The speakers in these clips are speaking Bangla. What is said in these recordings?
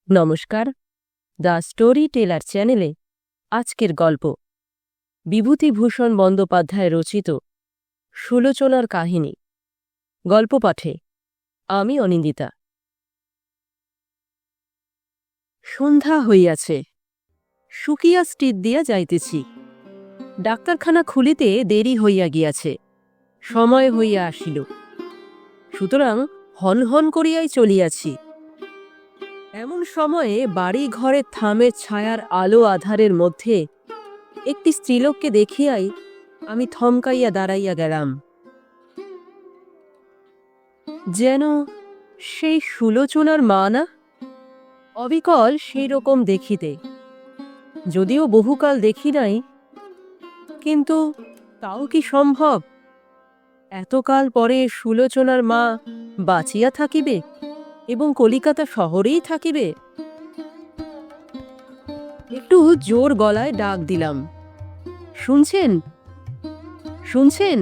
নমস্কার, দ্য স্টোরি টেলার চ্যানেলে আজকের গল্প বিভূতিভূষণ বন্দ্যোপাধ্যায় রচিত সুলোচনার কাহিনী। গল্প পাঠে আমি অনিন্দিতা। সন্ধ্যা হইয়াছে, শুকিয়া স্ট্রিট দিয়া যাইতেছি। ডাক্তারখানা খুলিতে দেরি হইয়া গিয়াছে, সময় হইয়া আসিল, সুতরাং হন হন করিয়াই চলিয়াছি। এমন সময়ে বাড়ি ঘরের থামের ছায়ার আলো আধারের মধ্যে একটি স্ত্রীলোককে দেখিয়াই আমি থমকাইয়া দাঁড়াইয়া গেলাম। যেন সেই সুলোচনার মা না? অবিকল সেই রকম দেখিতে, যদিও বহুকাল দেখি নাই, কিন্তু তাও কি সম্ভব এতকাল পরে সুলোচনার মা বাঁচিয়া থাকিবে এবং কলিকাতা শহরেই থাকিবে? একটু জোর গলায় ডাক দিলাম, শুনছেন শুনছেন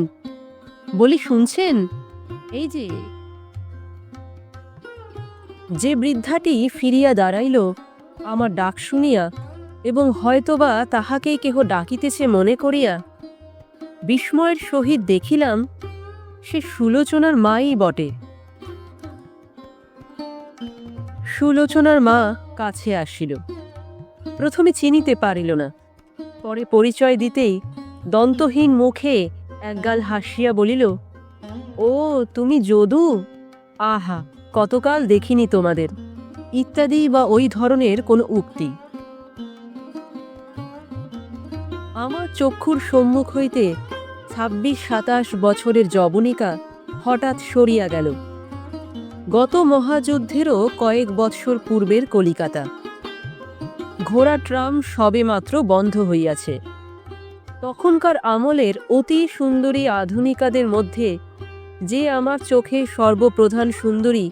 বলি, শুনছেন? এই যে বৃদ্ধাটি ফিরিয়া দাঁড়াইল আমার ডাক শুনিয়া এবং হয়তোবা তাহাকেই কেহ ডাকিতেছে মনে করিয়া, বিস্ময়ের সহিত দেখিলাম সে সুলোচনার মাই বটে। সুলোচনার মা কাছে আসিল। প্রথমে চিনিতে পারিল না, পরে পরিচয় দিতেই দন্তহীন মুখে একগাল হাসিয়া বলিল, ও তুমি যদু, আহা কতকাল দেখিনি তোমাদের, ইত্যাদি বা ওই ধরনের কোনো উক্তি। আমার চক্ষুর সম্মুখ হইতে ২৬-২৭ বছরের যবনিকা হঠাৎ সরিয়া গেল। গত মহাযুদ্ধেরও কয়েক বৎসর পূর্বের কলিকাতা। ঘোড়া ট্রাম সবে মাত্র বন্ধ হইয়াছে। তখনকার আমলের অতি সুন্দরী আধুনিকাদের মধ্যে যে আমার চোখে সর্বপ্রধান সুন্দরী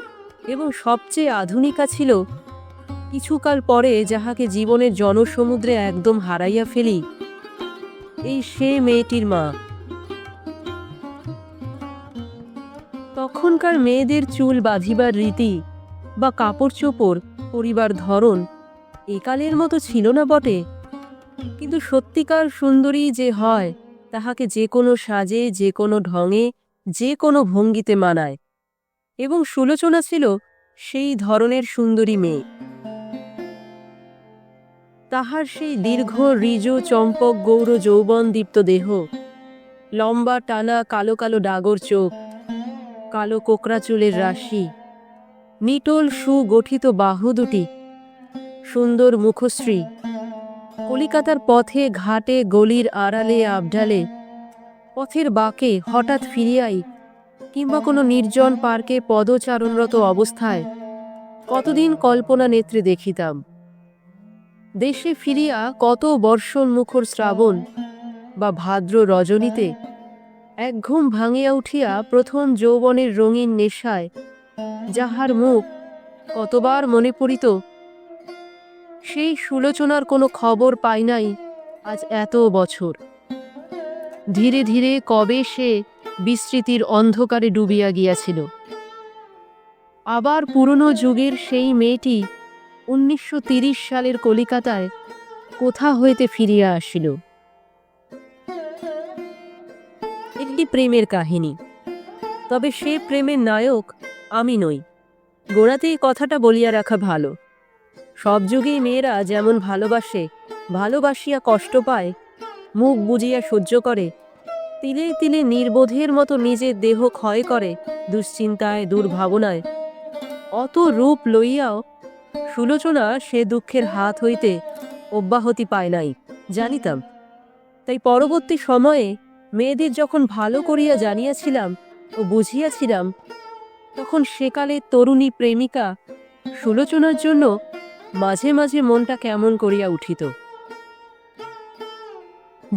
এবং সবচেয়ে আধুনিকা ছিল, কিছুকাল পরে যাহাকে জীবনের জনসমুদ্রে একদম হারাইয়া ফেলি, এই সে মেয়েটির মা। তখনকার মেয়েদের চুল বাঁধিবার রীতি বা কাপড় চোপড় পরিবার ধরন একালের মতো ছিল না বটে, কিন্তু সত্যিকার সুন্দরী যে হয় তাহাকে যে কোনো সাজে, যে কোনো ঢঙে, যে কোনো ভঙ্গিতে মানায়, এবং সুলোচনা ছিল সেই ধরনের সুন্দরী মেয়ে। তাহার সেই দীর্ঘ ঋজ চম্পক গৌর যৌবন দীপ্ত দেহ, লম্বা টানা কালো কালো ডাগর চোখ, কালো কোকড়া চুলের রাশি, নিটোল সুগঠিত বাহু দুটি, সুন্দর মুখশ্রী, কলিকাতার পথে ঘাটে গলির আড়ালে আবডালে, পথের বাঁকে হঠাৎ ফিরিয়াই, কিংবা কোনো নির্জন পার্কে পদচারণরত অবস্থায় কতদিন কল্পনা নেত্রে দেখিতাম। দেশে ফিরিয়া কত বর্ষোন্মুখর শ্রাবণ বা ভাদ্র রজনীতে এক ঘুম ভাঙিয়া উঠিয়া প্রথম যৌবনের রঙিন নেশায় যাহার মুখ কতবার মনে পড়িত, সেই সুলোচনার কোনো খবর পাই নাই আজ এত বছর। ধীরে ধীরে কবে সে বিস্মৃতির অন্ধকারে ডুবিয়া গিয়াছিল। আবার পুরনো যুগের সেই মেয়েটি ১৯৩০ সালের কলিকাতায় কোথা হইতে ফিরিয়া আসিল। একটি প্রেমের কাহিনী, তবে সে প্রেমের নায়ক আমি নই। গোড়াতেই কথাটা বলিয়া রাখা ভালো। সব যুগেই মেয়েরা যেমন ভালোবাসে, ভালোবাসিয়া কষ্ট পায়, মুখ বুজিয়া সহ্য করে, তিলে তিলে নির্বোধের মতো নিজের দেহ ক্ষয় করে দুশ্চিন্তায়, দুর্ভাবনায়, অত রূপ লইয়াও সুলোচনা সে দুঃখের হাত হইতে অব্যাহতি পায় নাই জানিতাম। তাই পরবর্তী সময়ে মেয়েদের যখন ভালো করিয়া জানিয়াছিলাম ও বুঝিয়াছিলাম, তখন সেকালে তরুণী প্রেমিকা সুলোচনার জন্য মাঝে মাঝে মনটা কেমন করিয়া উঠিত।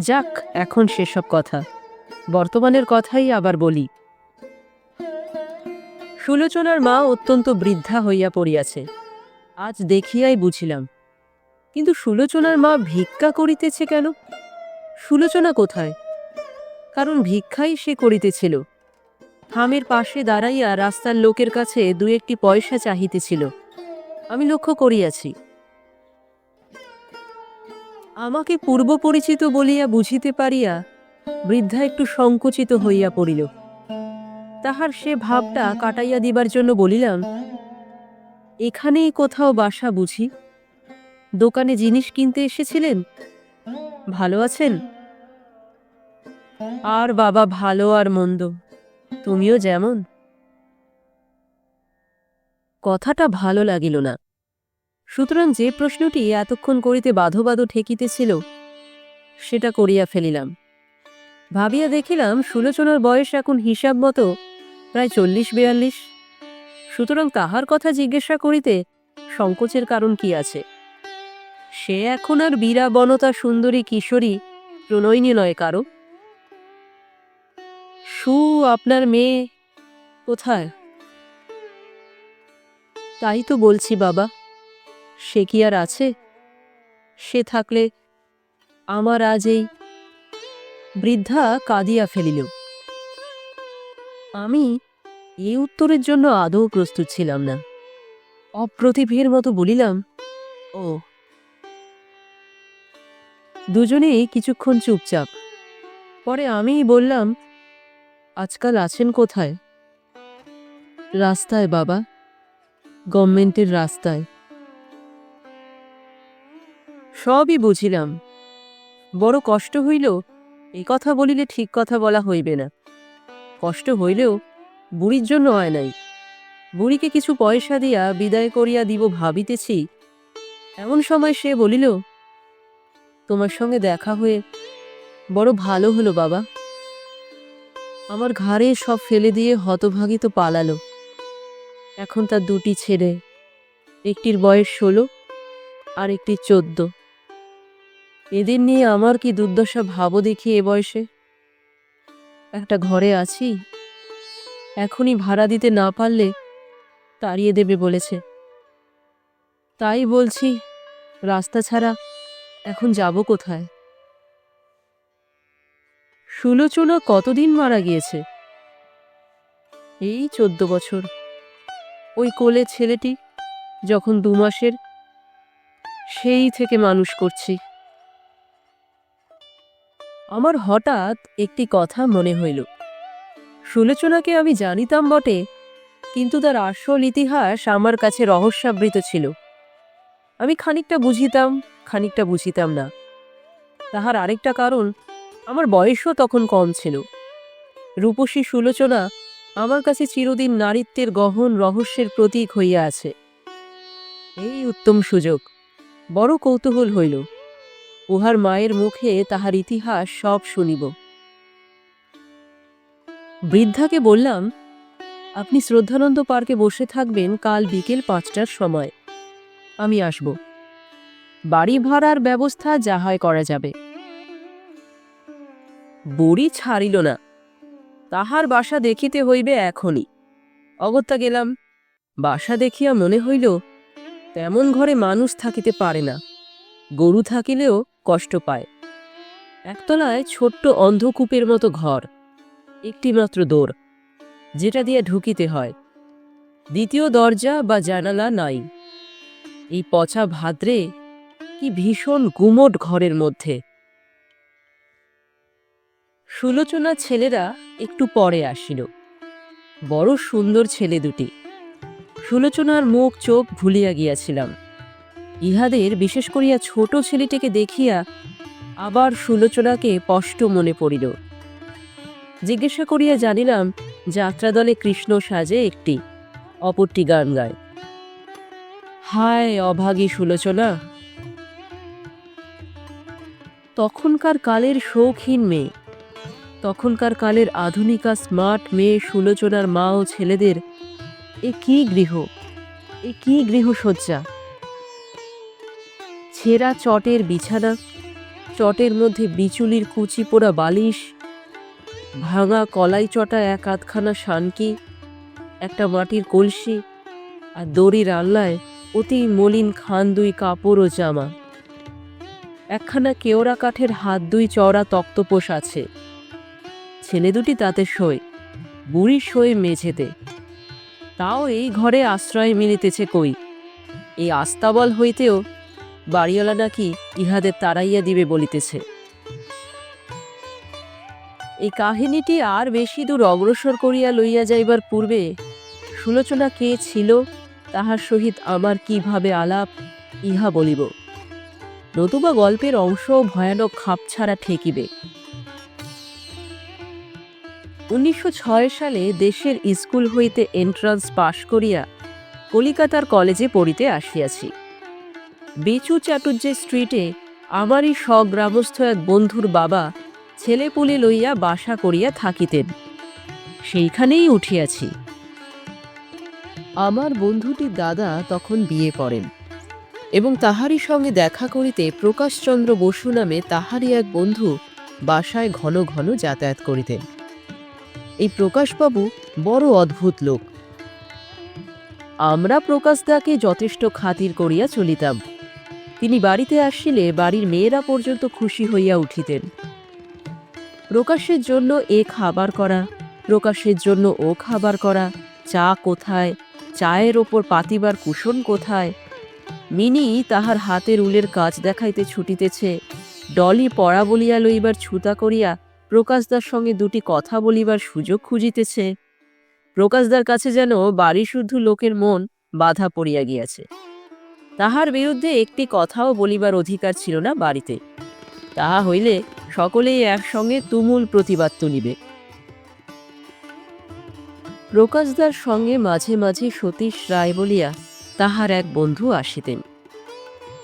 যাক, এখন সেসব কথা, বর্তমানের কথাই আবার বলি। সুলোচনার মা অত্যন্ত বৃদ্ধা হইয়া পড়িয়াছে, আজ দেখিয়াই বুঝিলাম। কিন্তু সুলোচনার মা ভিক্ষা করিতেছে কেন? সুলোচনা কোথায়? কারণ ভিক্ষাই সে করিতেছিল। থামের পাশে দাঁড়াইয়া রাস্তার লোকের কাছে ২-১টি পয়সা চাহিতেছিল। আমি লক্ষ্য করিয়াছি। আমাকে পূর্ব পরিচিত বলিয়া বুঝিতে পারিয়া বৃদ্ধা একটু সংকুচিত হইয়া পড়িল। তাহার সে ভাবটা কাটাইয়া দিবার জন্য বলিলাম, এখানেই কোথাও বাসা বুঝি? দোকানে জিনিস কিনতে এসেছিলেন? ভালো আছেন? আর বাবা, ভালো আর মন্দ, তুমিও যেমন। কথাটা ভালো লাগিল না। সুতরাং যে প্রশ্নটি এতক্ষণ করিতে বাধো বাধো ঠেকিতেছিল সেটা করিয়া ফেলিলাম। ভাবিয়া দেখিলাম সুলোচনার বয়স এখন হিসাব মতো প্রায় 40-42। সুতরাং তাহার কথা জিজ্ঞাসা করিতে সংকোচের কারণ কি আছে? সে এখন আর বীরা বনতা সুন্দরী কিশোরী প্রণয়িনী নয় কারো। আপনার মেয়ে কোথায়? তাই তো বলছি বাবা, সে কি আর আছে? সে থাকলে আমার আজ এই। বৃদ্ধা কাঁদিয়া ফেলিল। আমি এই উত্তরের জন্য আদৌ প্রস্তুত ছিলাম না। অপ্রতিভের মতো বলিলাম, ও। দুজনেই কিছুক্ষণ চুপচাপ। পরে আমিই বললাম, আজকাল আছেন কোথায়? রাস্তায় বাবা, গভর্নমেন্টের রাস্তায়। সবই বুঝিলাম। বড় কষ্ট হইল, এ কথা বলিলে ঠিক কথা বলা হইবে না। কষ্ট হইলেও বুড়ির জন্য হয় নাই। বুড়িকে কিছু পয়সা দিয়া বিদায় করিয়া দিব ভাবিতেছি, এমন সময় সে বলিল, তোমার সঙ্গে দেখা হয়ে বড় ভালো হলো বাবা। আমার ঘাড়ে সব ফেলে দিয়ে হতভাগী তো পালালো। এখন তার দুটি ছেলে, একটির বয়স 16 আর একটির 14। এদের নিয়ে আমার কি দুর্দশা ভাবো দেখি। এ বয়সে একটা ঘরে আছি, এখনই ভাড়া দিতে না পারলে তাড়িয়ে দেবে বলেছে। তাই বলছি, রাস্তা ছাড়া এখন যাব কোথায়? সুলোচনা কতদিন মারা গিয়েছে? এই 14 বছর। ওই কোলে ছেলেটি যখন 2 মাসের, সেই থেকে মানুষ করছি। আমার হঠাৎ একটি কথা মনে হইল। সুলোচনাকে আমি জানিতাম বটে, কিন্তু তার আসল ইতিহাস আমার কাছে রহস্যাবৃত ছিল। আমি খানিকটা বুঝিতাম, খানিকটা বুঝিতাম না। তাহার আরেকটা কারণ, আমার বয়সও তখন কম ছিল। রূপসী সুলোচনা আমার কাছে চিরদিন নারীত্বের গহন রহস্যের প্রতীক হইয়া আছে। এই উত্তম সুযোগ। বড় কৌতূহল হইল। উহার মায়ের মুখে তাহার ইতিহাস সব শুনিব। বৃদ্ধাকে বললাম, আপনি শ্রদ্ধানন্দ পার্কে বসে থাকবেন কাল বিকেল 5টার সময়। আমি আসব। বাড়ি ভাড়ার ব্যবস্থা যা হয় করা যাবে। বুড়ি ছাড়িল না। তাহার বাসা দেখিতে হইবে এখনই। অগত্যা গেলাম। বাসা দেখিয়া মনে হইল, তেমন ঘরে মানুষ থাকিতে পারে না। গরু থাকিলেও কষ্ট পায়। একতলায় ছোট্ট অন্ধকূপের মতো ঘর, একটি মাত্র দোর, যেটা দিয়ে ঢুকিতে হয়। দ্বিতীয় দরজা বা জানালা নাই। এই পচা ভাদ্রে কি ভীষণ গুমট ঘরের মধ্যে। সুলোচনার ছেলেরা একটু পরে আসিল। বড় সুন্দর ছেলে দুটি। সুলোচনার মুখ চোখ ভুলিয়া গিয়াছিলাম। ইহাদের বিশেষ করিয়া ছোট ছেলেটিকে দেখিয়া আবার সুলোচনাকে স্পষ্ট মনে পড়িল। জিজ্ঞাসা করিয়া জানিলাম, যাত্রা দলে কৃষ্ণ সাজে একটি, অপরটি গান গায়। হায় অভাগী সুলোচনা! তখনকার কালের শৌখিন মেয়ে, তখনকার কালের আধুনিকা স্মার্ট মেয়ে সুলোচনার মা ও ছেলেদের এ কি গৃহ, এ কি গৃহসজ্জা! ছেঁড়া চটের বিছানা, চটের মধ্যে বিচুলির কুচি পোড়া বালিশ, ভাঙা কলাই চটা 1-8খানা শানকি, একটা মাটির কলসি, আর দড়ির আল্লায় অতি মলিন খান 2 কাপড় ও জামা। একখানা কেওড়া কাঠের হাত 2 চওড়া তক্তপোষ আছে। ছেলে দুটি তাতে শোয়, বুড়ি শোয় মেঝেতে। তাও এই ঘরে আশ্রয় মিলিতেছে কই? এই আস্তাবল হইতেও বাড়িওয়ালা নাকি ইহাদের তাড়াইয়া দিবে বলিতেছে। এই কাহিনীটি আর বেশি দূর অগ্রসর করিয়া লইয়া যাইবার পূর্বে সুলোচনা কে ছিল, তাহার সহিত আমার কিভাবে আলাপ, ইহা বলিব, নতুবা গল্পের অংশ ভয়ানক খাপছাড়া ঠেকিবে। 1906 সালে দেশের স্কুল হইতে এন্ট্রান্স পাশ করিয়া কলিকাতার কলেজে পড়িতে আসিয়াছি। বেচু চাটুর্যে স্ট্রিটে আমারই স্বগ্রামস্থ এক বন্ধুর বাবা ছেলেপুলে লইয়া বাসা করিয়া থাকিতেন, সেইখানেই উঠিয়াছি। আমার বন্ধুটির দাদা তখন বিয়ে করেন এবং তাহারই সঙ্গে দেখা করিতে প্রকাশচন্দ্র বসু নামে তাহারই এক বন্ধু বাসায় ঘন ঘন যাতায়াত করিতেন। এই প্রকাশবাবু বড় অদ্ভুত লোক। আমরা প্রকাশদাকে যথেষ্ট খাতির করিয়া চলিতাম। তিনি বাড়িতে আসিলে বাড়ির মেয়েরা পর্যন্ত খুশি হইয়া উঠিতেন। প্রকাশের জন্য এ খাবার করা, প্রকাশের জন্য ও খাবার করা, চা কোথায়, চায়ের ওপর পাতিবার কুশন কোথায়, মিনি তাহার হাতের উলের কাজ দেখাইতে ছুটিতেছে, ডলি পড়া বলিয়া লইবার ছুতা করিয়া প্রকাশদার সঙ্গে দুটি কথা বলিবার সুযোগ খুঁজিতেছে। প্রকাশদার কাছে যেন বাড়ি শুদ্ধ লোকের মন বাধা পড়িয়া গিয়াছে। তাহার বিরুদ্ধে একটি কথাও বলিবার অধিকার ছিল না বাড়িতে। তাহা হইলে সকলেই একসঙ্গে তুমুল প্রতিবাদ তুলিবে। প্রকাশদার সঙ্গে মাঝে মাঝে সতীশ রায় বলিয়া তাহার এক বন্ধু আসিতেন।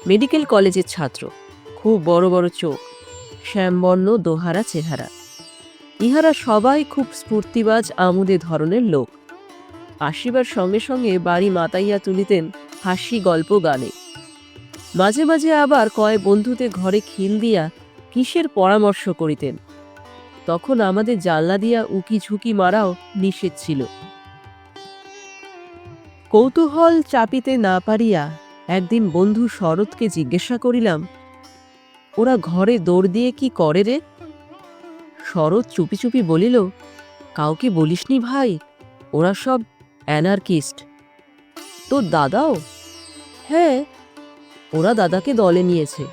মেডিকেল কলেজের ছাত্র, খুব বড় বড় চোখ, শ্যামবর্ণ দোহারা চেহারা। ইহারা সবাই খুব স্ফূর্তিবাজ আমোদে ধরনের লোক। আসিবার সঙ্গে সঙ্গে বাড়ি মাতাইয়া তুলিতেন হাসি গল্প গানে। মাঝে মাঝে আবার কয় বন্ধুতে ঘরে খিল দিয়া কিসের পরামর্শ করিতেন। তখন আমাদের জানলা দিয়া উকি ঝুঁকি মারাও নিষেধ ছিল। কৌতূহল চাপিতে না পারিয়া একদিন বন্ধু শরৎকে জিজ্ঞাসা করিলাম, ওরা ঘরে দৌড় দিয়ে কি করে রে? শরৎ চুপি চুপি বলিল, কাউকে বলিসনি ভাই, ওরা সব অ্যানার্কিস্ট। তোর দাদাও? হ্যাঁ, ওরা দাদাকে দলে নিয়েছে।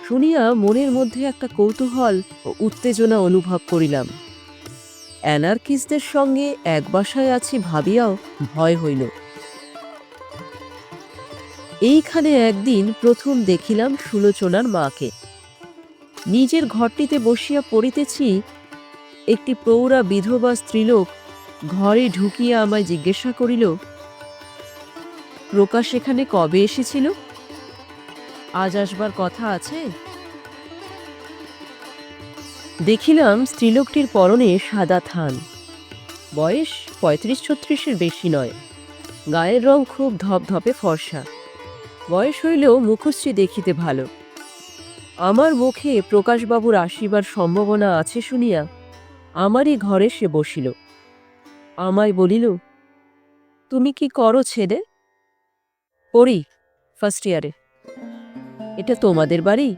শুনিয়া মনের মধ্যে একটা কৌতূহল ও উত্তেজনা অনুভব করিলাম। অ্যানার্কিস্টদের সঙ্গে এক বাসায় আছি ভাবিয়াও ভয় হইল। এইখানে একদিন প্রথম দেখিলাম সুলোচনার মাকে। নিজের ঘরটিতে বসিয়া পড়িতেছি, একটি প্রৌঢ়া বিধবা স্ত্রীলোক ঘরে ঢুকিয়া আমায় জিজ্ঞাসা করিল, প্রকাশ এখানে কবে এসেছিল? আজ আসবার কথা আছে। দেখিলাম স্ত্রীলোকটির পরনে সাদা থান, বয়স 35-36-এর বেশি নয়, গায়ের রং খুব ধপধপে ফর্সা, বয়স হইলেও মুখশ্রী দেখিতে ভালো। আমার মুখে প্রকাশবাবুর আসিবার সম্ভাবনা আছে শুনিয়া আমারই ঘরে সে বসিল। আমায় বলিল, তুমি কি করো ছেলে? পড়ি, ফার্স্ট ইয়ারে। এটা তোমাদের বাড়ি?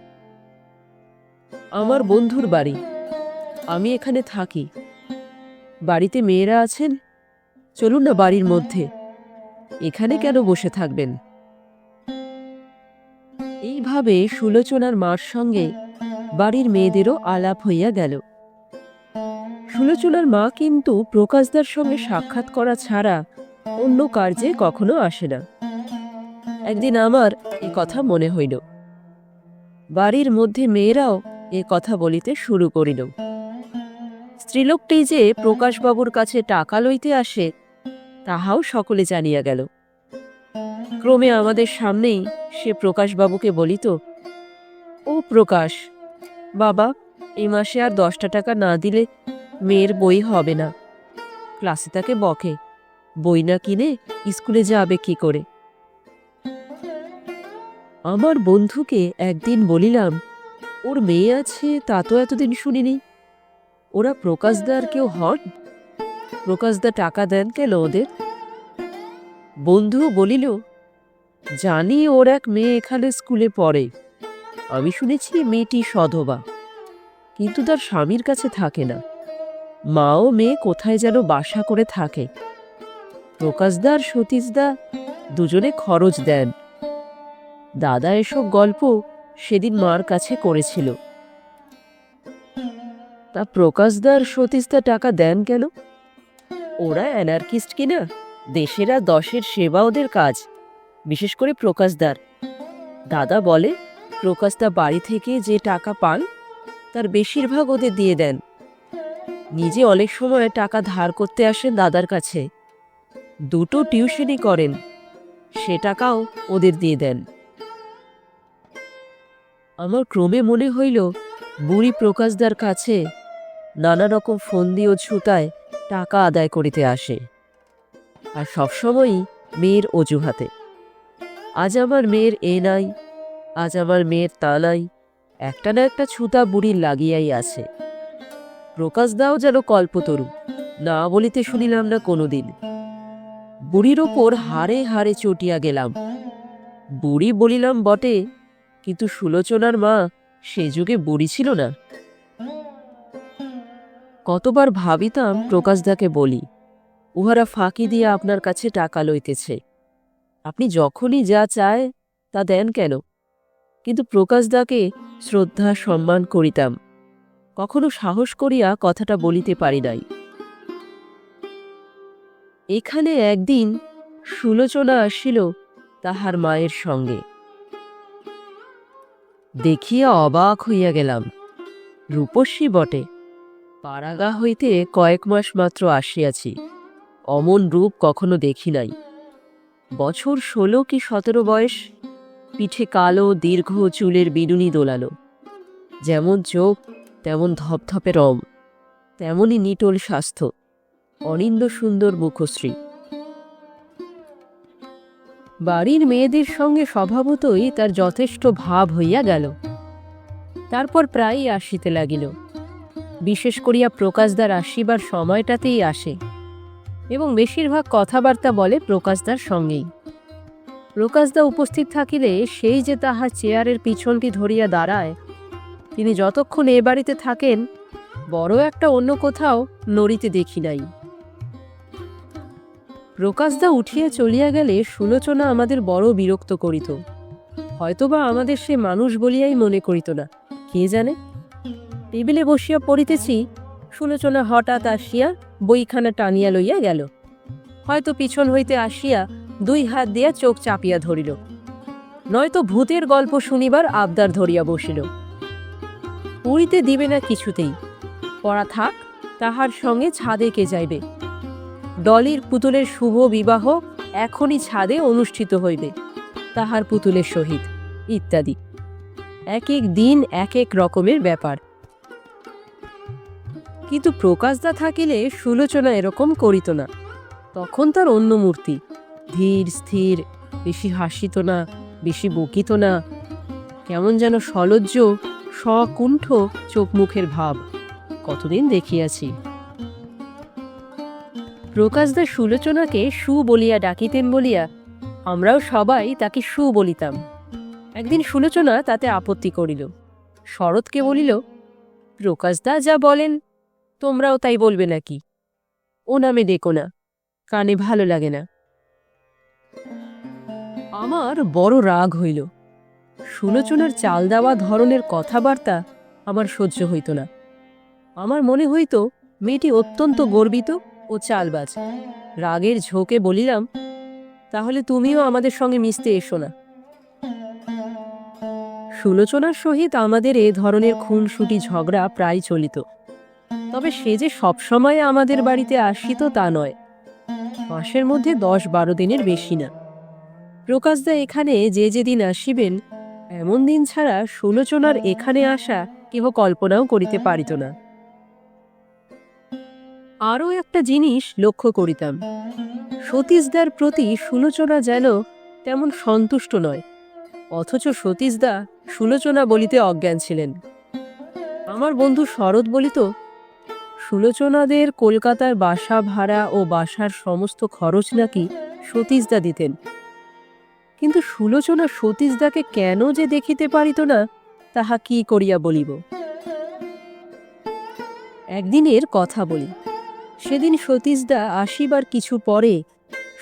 আমার বন্ধুর বাড়ি, আমি এখানে থাকি। বাড়িতে মেয়েরা আছেন? চলুন না বাড়ির মধ্যে, এখানে কেন বসে থাকবেন? এইভাবে সুলোচনার মার সঙ্গে বাড়ির মেয়েদেরও আলাপ হইয়া গেল। সুলোচনার মা কিন্তু প্রকাশদার সঙ্গে সাক্ষাৎ করা ছাড়া অন্য কার্যে কখনো আসে না। একদিন আমার এ কথা মনে হইল। বাড়ির মধ্যে মেয়েরাও এ কথা বলিতে শুরু করিল। স্ত্রীলোকটি যে প্রকাশবাবুর কাছে টাকা লইতে আসে তাহাও সকলে জানিয়া গেল। ক্রমে আমাদের সামনেই সে প্রকাশবাবুকে বলিত, ও প্রকাশ বাবা, এই মাসে আর 10টা টাকা না দিলে মেয়ের বই হবে না। ক্লাসে তাকে বকে, বই না কিনে স্কুলে যাবে কি করে। আমার বন্ধুকে একদিন বলিলাম, ওর মেয়ে আছে তা তো এতদিন শুনিনি। ওরা প্রকাশদার কেউ হন? প্রকাশদা টাকা দেন কেন ওদের? বন্ধু বলিল, জানি ওর এক মেয়ে এখানে স্কুলে পড়ে। আমি শুনেছি মেয়েটি সধবা, কিন্তু তার স্বামীর কাছে থাকে না। মা ও মেয়ে কোথায় যেন বাসা করে থাকে। প্রকাশদা আর সতীশদা দুজনে খরচ দেন। দাদা এসব গল্প সেদিন মার কাছে করেছিল। তা প্রকাশদার সতীশদা টাকা দেন কেন? ওরা অ্যানার্কিস্ট কিনা? দেশের আর দশের সেবা ওদের কাজ, বিশেষ করে প্রকাশদার। দাদা বলে প্রকাশদা বাড়ি থেকে যে টাকা পান তার বেশিরভাগ ওদের দিয়ে দেন। নিজে অনেক সময় টাকা ধার করতে আসেন দাদার কাছে। দুটো টিউশনই করেন, সে টাকাও ওদের দিয়ে দেন। আমার ক্রমে মনে হইল বুড়ি প্রকাশদার কাছে নানা রকম ফন্দি ও ছুতায় টাকা আদায় করিতে আসে, আর সবসময়ই মেয়ের অজুহাতে। আজ আমার মেয়ের এ নাই, আজ আমার মেয়ের তা নাই, একটা না একটা ছুতা বুড়ির লাগিয়াই আছে। প্রকাশদাও যেন কল্পতরু, না বলিতে শুনিলাম না কোনোদিন। বুড়ির ওপর হাড়ে হাড়ে চটিয়া গেলাম। বুড়ি বলিলাম বটে, কিন্তু সুলোচনার মা সে যুগে বুড়ি ছিল না। কতবার ভাবিতাম প্রকাশদাকে বলি, উহারা ফাঁকি দিয়ে আপনার কাছে টাকা লইতেছে, আপনি যখনই যা চায় তা দেন কেন? কিন্তু প্রকাশদাকে শ্রদ্ধা সম্মান করিতাম, কখনো সাহস করিয়া কথাটা বলিতে পারি নাই। এখানে একদিন সুলোচনা আসিল তাহার মায়ের সঙ্গে। দেখিয়া অবাক হইয়া গেলাম। রূপস্বী বটে, পাড়াগা হইতে কয়েক মাস মাত্র আসিয়াছি, অমন রূপ কখনো দেখি নাই। বছর 16 কি 17 বয়স, পিঠে কালো দীর্ঘ চুলের বিনুনি দোলালো। যেমন চোখ তেমন ধপধপে রং, তেমনই নিটোল স্বাস্থ্য, অনিন্দ সুন্দর মুখশ্রী। বাড়ির মেয়েদের সঙ্গে স্বভাবতই তার যথেষ্ট ভাব হইয়া গেল। তারপর প্রায়ই আসিতে লাগিল। বিশেষ করিয়া প্রকাশদার আসিবার সময়টাতেই আসে, এবং বেশিরভাগ কথাবার্তা বলে প্রকাশদার সঙ্গেই। প্রকাশদা উপস্থিত থাকিলে সেই যে তাহার চেয়ারের পিছনটি ধরিয়া দাঁড়ায়, তিনি যতক্ষণ এ বাড়িতে থাকেন বড় একটা অন্য কোথাও নড়িতে দেখি নাই। প্রকাশদা উঠিয়া চলিয়া গেলে সুলোচনা আমাদের বড় বিরক্ত করিত। হয়তোবা আমাদের সে মানুষ বলিয়াই মনে করিত না, কে জানে। টেবিলে বসিয়া পড়িতেছি, সুলোচনা হঠাৎ আসিয়া বইখানা টানিয়া লইয়া গেল। হয়তো পিছন হইতে আসিয়া 2 হাত দিয়া চোখ চাপিয়া ধরিল, নয়তো ভূতের গল্প শুনিবার আবদার ধরিয়া বসিল। পড়িতে দিবে না কিছুতেই, পড়া থাক, তাহার সঙ্গে ছাদে কে যাইবে, ডলির পুতুলের শুভ বিবাহ এখনই ছাদে অনুষ্ঠিত হইবে তাহার পুতুলের সহিত, ইত্যাদি। এক এক দিন এক এক রকমের ব্যাপার। কিন্তু প্রকাশদা থাকিলে সুলোচনা এরকম করিত না। তখন তার অন্য মূর্তি, ধীর স্থির, বেশি হাসিত না, বেশি বকিত না, কেমন যেন সলজ্জ সকুণ্ঠ চোখ মুখের ভাব, কতদিন দেখিয়াছি। প্রকাশদা সুলোচনাকে সু বলিয়া ডাকিতেন বলিয়া আমরাও সবাই তাকে সু বলিতাম। একদিন সুলোচনা তাতে আপত্তি করিল। শরৎকে বলিল, প্রকাশদা যা বলেন তোমরাও তাই বলবে নাকি? ও নামে ডেকো না, কানে ভালো লাগে না। আমার বড় রাগ হইল। সুলোচনার চাল দেওয়া ধরনের কথাবার্তা আমার সহ্য হইত না। আমার মনে হইত মেয়েটি অত্যন্ত গর্বিত ও চালবাজ। রাগের ঝোঁকে বলিলাম, তাহলে তুমিও আমাদের সঙ্গে মিশতে এসো না। সুলোচনার সহিত আমাদের এ ধরনের খুনসুটি ঝগড়া প্রায় চলিত, তবে সে যে সবসময় আমাদের বাড়িতে আসিত তা নয়। মাসের মধ্যে 10-12 দিনের বেশি না। প্রকাশদা এখানে যে যেদিন আসিবেন, এমন দিন ছাড়া সুলোচনার এখানে আসা কেহ কল্পনাও করিতে পারিত না। আরও একটা জিনিস লক্ষ্য করিতাম, সতীশদার প্রতি সুলোচনা যেন তেমন সন্তুষ্ট নয়, অথচ সতীশদা সুলোচনা বলিতে অজ্ঞান ছিলেন। আমার বন্ধু শরৎ বলিত, সুলোচনাদের কলকাতার বাসা ভাড়া ও বাসার সমস্ত খরচ নাকি সতীশদা দিতেন। কিন্তু সুলোচনা সতীশদাকে কেন যে দেখিতে পারিত না, তাহা কি করিয়া বলিব। একদিনের কথা বলি। সেদিন সতীশদা আসিবার কিছু পরে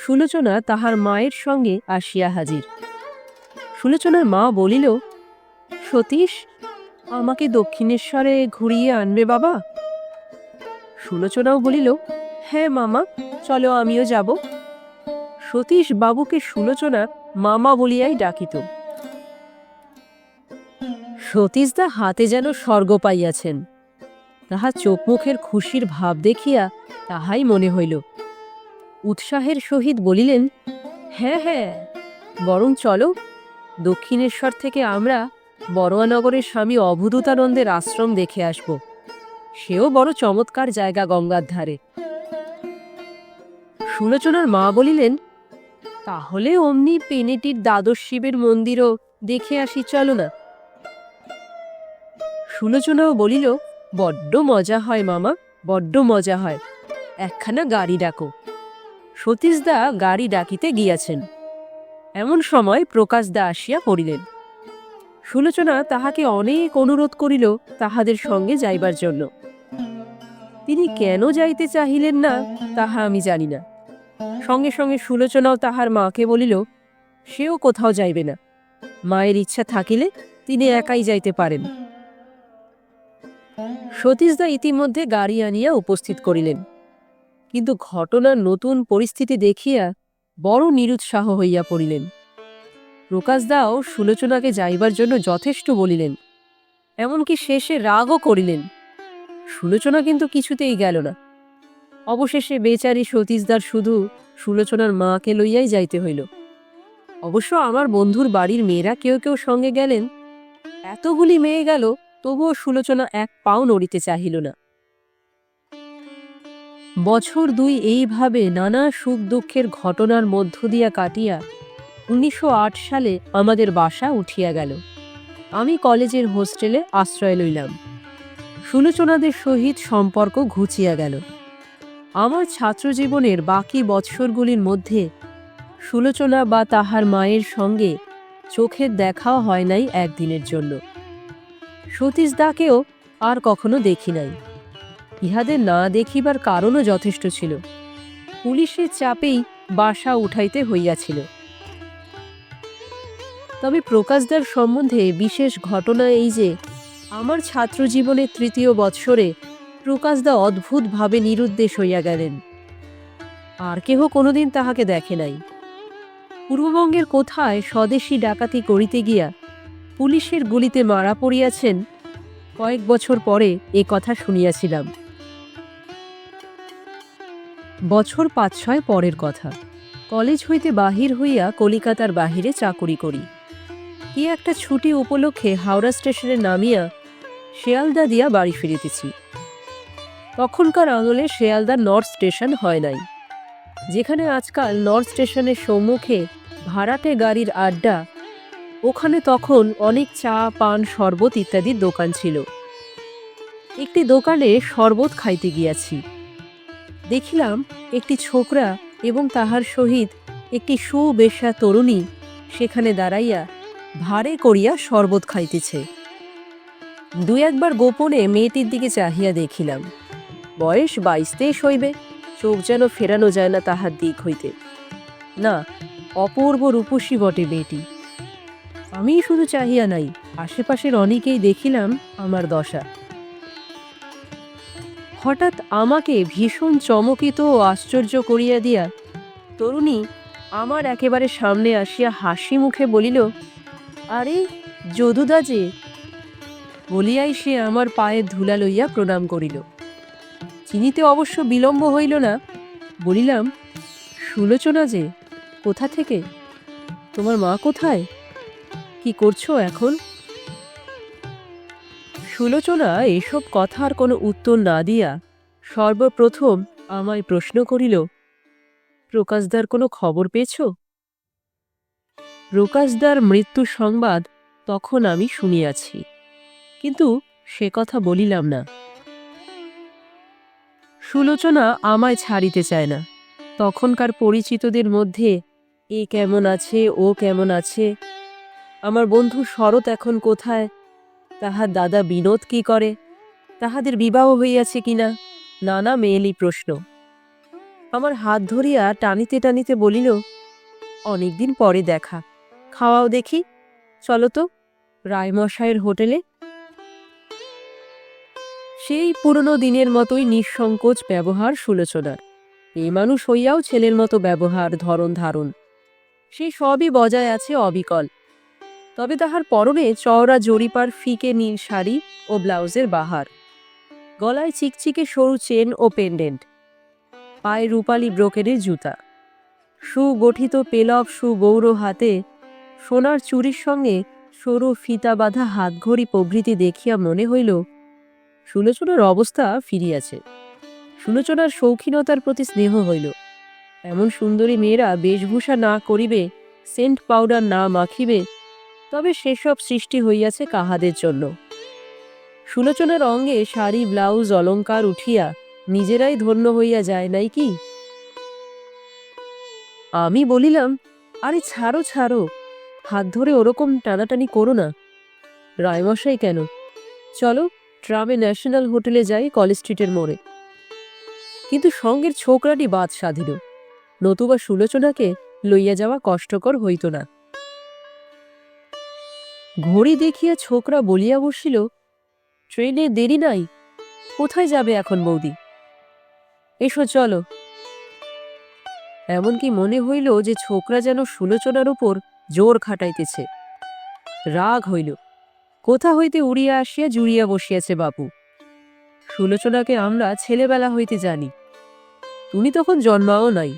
সুলোচনা তাহার মায়ের সঙ্গে আসিয়া হাজির। সুলোচনার মা বলিল, সতীশ, আমাকে দক্ষিণেশ্বরে ঘুরিয়ে আনবে বাবা? সুলোচনাও বলিল, হ্যাঁ মামা, চলো, আমিও যাব। সতীশ বাবুকে সুলোচনা মামা বলিয়াই ডাকিত। সতীশদা হাতে যেন স্বর্গ পাইয়াছেন। তাহার চোখ মুখের খুশির ভাব দেখিয়া তাহাই মনে হইল। উৎসাহের সহিত বলিলেন, হ্যাঁ হ্যাঁ, বরং চলো, দক্ষিণেশ্বর থেকে আমরা বড়োয়ানগরের স্বামী অবধূতানন্দের আশ্রম দেখে আসব। সেও বড় চমৎকার জায়গা, গঙ্গার ধারে। সুলোচনার মা বলিলেন, তাহলে অমনি পেনেটির দ্বাদশ শিবের মন্দিরও দেখে আসি, চলো না। সুলোচনাও বলিল, বড্ড মজা হয় মামা, বড্ড মজা হয়, একখানা গাড়ি ডাকো। সতীশদা গাড়ি ডাকিতে গিয়াছেন। এমন সময় প্রকাশদা আসিয়া পড়িলেন। সুলোচনা তাহাকে অনেক অনুরোধ করিল তাহাদের সঙ্গে যাইবার জন্য। তিনি কেন যাইতে চাহিলেন না তাহা আমি জানি না। সঙ্গে সঙ্গে সুলোচনাও তাহার মাকে বলিল, সেও কোথাও যাইবে না, মায়ের ইচ্ছা থাকিলে তিনি একাই যাইতে পারেন। সতীশদা ইতিমধ্যে গাড়ি আনিয়া উপস্থিত করিলেন, কিন্তু ঘটনার নতুন পরিস্থিতি দেখিয়া বড় নিরুৎসাহ হইয়া পড়িলেন। প্রকাশদাও সুলোচনাকে যাইবার জন্য যথেষ্ট বলিলেন, এমনকি শেষে রাগও করিলেন। সুলোচনা কিন্তু কিছুতেই গেল না। অবশেষে বেচারি সতীশদার শুধু সুলোচনার মাকে লইয়াই যাইতে হইল। অবশ্য আমার বন্ধুর বাড়ির মেয়েরা কেউ কেউ সঙ্গে গেলেন। এতগুলি মেয়ে গেল, তবুও সুলোচনা এক পাও নড়িতে চাহিল না। বছর দুই এইভাবে নানা সুখ দুঃখের ঘটনার মধ্য দিয়া কাটিয়া 1908 সালে আমাদের বাসা উঠিয়া গেল। আমি কলেজের হোস্টেলে আশ্রয় লইলাম। সুলোচনাদের সহিত সম্পর্ক ঘুচিয়া গেল। আমার ছাত্রজীবনের বাকি বৎসরগুলির মধ্যে সুলোচনা বা তাহার মায়ের সঙ্গে চোখের দেখাও হয় নাই একদিনের জন্য। সতীশদাকেও আর কখনো দেখি নাই। ইহাদের না দেখিবার কারণও যথেষ্ট ছিল। পুলিশের চাপেই বাসা উঠাইতে হইয়াছিল। তবে প্রকাশদার সম্বন্ধে বিশেষ ঘটনা এই যে, আমার ছাত্রজীবনের 3য় বৎসরে প্রকাশদা অদ্ভুতভাবে নিরুদ্দেশ হইয়া গেলেন। আর কেহ কোনোদিন তাহাকে দেখে নাই। পূর্ববঙ্গের কোথায় স্বদেশী ডাকাতি করিতে গিয়া পুলিশের গুলিতে মারা পড়িয়াছেন, কয়েক বছর পরে এ কথা শুনিয়াছিলাম। বছর 5-6 পরের কথা। কলেজ হইতে বাহির হইয়া কলিকাতার বাহিরে চাকুরি করি। কি একটা ছুটি উপলক্ষে হাওড়া স্টেশনে নামিয়া শিয়ালদা দিয়া বাড়ি ফিরিতেছি। তখনকার আঙুলে শিয়ালদা নর্থ স্টেশন হয় নাই। যেখানে আজকাল নর্থ স্টেশনের সম্মুখে ভাড়াটে গাড়ির আড্ডা, ওখানে তখন অনেক চা, পান, শরবত ইত্যাদির দোকান ছিল। একটি দোকানে শরবত খাইতে গিয়াছি। দেখিলাম একটি ছোকরা এবং তাহার সহিত একটি সুবেশা তরুণী সেখানে দাঁড়াইয়া ভাড়ে করিয়া শরবত খাইতেছে। 2-1 গোপনে মেয়েটির দিকে চাহিয়া দেখিলাম। বয়স 22-23 হইবে। চোখ যেন ফেরানো যায় না তাহার দিক হইতে। না, অপূর্ব রূপসী বটে মেয়েটি। আমি শুধু চাহিয়া নাই, আশেপাশের অনেকেই দেখিলাম আমার দশা। হঠাৎ আমাকে ভীষণ চমকিত ও আশ্চর্য করিয়া দিয়া তরুণী আমার একেবারে সামনে আসিয়া হাসি মুখে বলিল, আরে যদুদা যে! বলিয়াই সে আমার পায়ের ধুলা লইয়া প্রণাম করিল। চিনিতে অবশ্য বিলম্ব হইল না। বলিলাম, সুলোচনা যে! কোথা থেকে? তোমার মা কোথায়? কি করছো এখন? সুলোচনা এসব কথার কোনো উত্তর না দিয়া সর্বপ্রথম আমায় প্রশ্ন করিল, প্রকাশদার কোনো খবর পেয়েছ? প্রকাশদার মৃত্যু সংবাদ তখন আমি শুনিয়াছি, কিন্তু সে কথা বলিলাম না। সুলোচনা আমায় ছাড়িতে চায় না। তখনকার পরিচিতদের মধ্যে এ কেমন আছে, ও কেমন আছে, আমার বন্ধু শরৎ এখন কোথায়, তাহার দাদা বিনোদ কি করে, তাহাদের বিবাহ হইয়াছে কিনা, নানা মেয়েলি প্রশ্ন। আমার হাত ধরিয়া টানিতে টানিতে বলিল, অনেকদিন পরে দেখা, খাওয়াও দেখি, চলো তো রায়মশাইয়ের হোটেলে। সেই পুরনো দিনের মতোই নিঃসংকোচ ব্যবহার সুলোচনার। এই মানুষ হইয়াও ছেলের মতো ব্যবহার, ধরন ধারণ, সেই সবই বজায় আছে অবিকল। তবে তাহার পরনে চওড়া জরিপার ফিকে নীল শাড়ি ও ব্লাউজের বাহার, গলায় চিকচিকে সরু চেন ও পেন্ডেন্ট, পায়ে রূপালি ব্রোকেডের জুতা, সুগঠিত পেলব সুগৌর হাতে সোনার চুরির সঙ্গে সরু ফিতা বাঁধা হাতঘড়ি প্রভৃতি দেখিয়া মনে হইল সুলোচনার অবস্থা ফিরিয়াছে। সুলোচনার শৌখিনতার প্রতি স্নেহ হইল। এমন সুন্দরী মেয়েরা বেশভূষা না করিবে, সেন্ট পাউডার না মাখিবে, তবে সেসব সৃষ্টি হইয়াছে কাহাদের জন্য। সুলোচনার অঙ্গে শাড়ি ব্লাউজ অলঙ্কার উঠিয়া নিজেরাই ধন্য হইয়া যায় নাই কি? আমি বলিলাম, আরে ছাড়ো ছাড়ো, হাত ধরে ওরকম টানাটানি করো না। রায়মশাই কেন, চলো ট্রামে ন্যাশনাল হোটেলে যাই, কলেজ স্ট্রিটের মোড়ে। কিন্তু সঙ্গের ছোকরাটি বাদ সাধিল, নতুবা সুলোচনাকে লইয়া যাওয়া কষ্টকর হইত না। ঘড়ি দেখিয়া ছোকরা বলিয়া বসিল, ট্রেনে দেরি নাই, কোথায় যাবে এখন বৌদি? এসো চলো। এমনকি মনে হইল যে ছোকরা যেন সুলোচনার উপর জোর খাটাইতেছে। রাগ হইল, কোথা হইতে উড়িয়া আসিয়া জুড়িয়া বসিয়াছে বাপু। সুলোচনাকে আমরা ছেলেবেলা হইতে জানি, তুমি তখন জন্মাও নাই।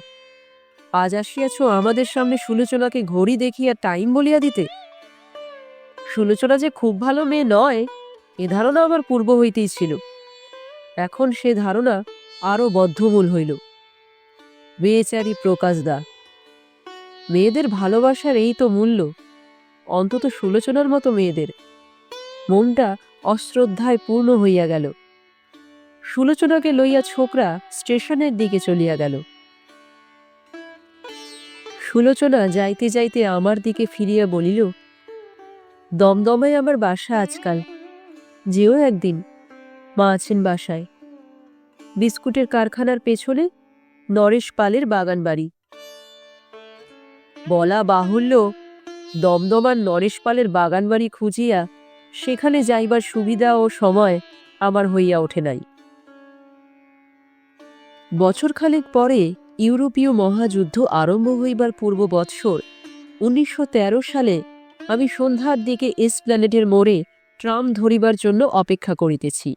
আজ আসিয়াছ আমাদের সামনে সুলোচনাকে ঘড়ি দেখিয়া টাইম বলিয়া দিতে। সুলোচনা যে খুব ভালো মেয়ে নয়, এ ধারণা আমার পূর্ব হইতেই ছিল। এখন সে ধারণা আরও বদ্ধমূল হইল। বেচারি প্রকাশদা, মেয়েদের ভালোবাসার এই তো মূল্য, অন্তত সুলোচনার মতো মেয়েদের। মনটা অশ্রদ্ধায় পূর্ণ হইয়া গেল। সুলোচনাকে লইয়া ছোকরা স্টেশনের দিকে চলিয়া গেল। সুলোচনা যাইতে যাইতে আমার দিকে ফিরিয়া বলিল, দমদমায় আমার বাসা আজকাল, যেও একদিন, মা আছেন বাসায়। বিস্কুটের কারখানার পেছনে নরেশ পালের বাগান বাড়ি। বলা বাহুল্য, দমদমার নরেশ পালের বাগান বাড়ি খুঁজিয়া সেখানে যাইবার সুবিধা ও সময় আমার হইয়া ওঠে নাই। বছরখানেক পরে ইউরোপীয় মহাযুদ্ধ আরম্ভ হইবার পূর্ব বৎসর 1913 সালে আমি সন্ধ্যার দিকে এসপ্ল্যানেডের মোড়ে ট্রাম ধরিবার জন্য অপেক্ষা করিতেছি।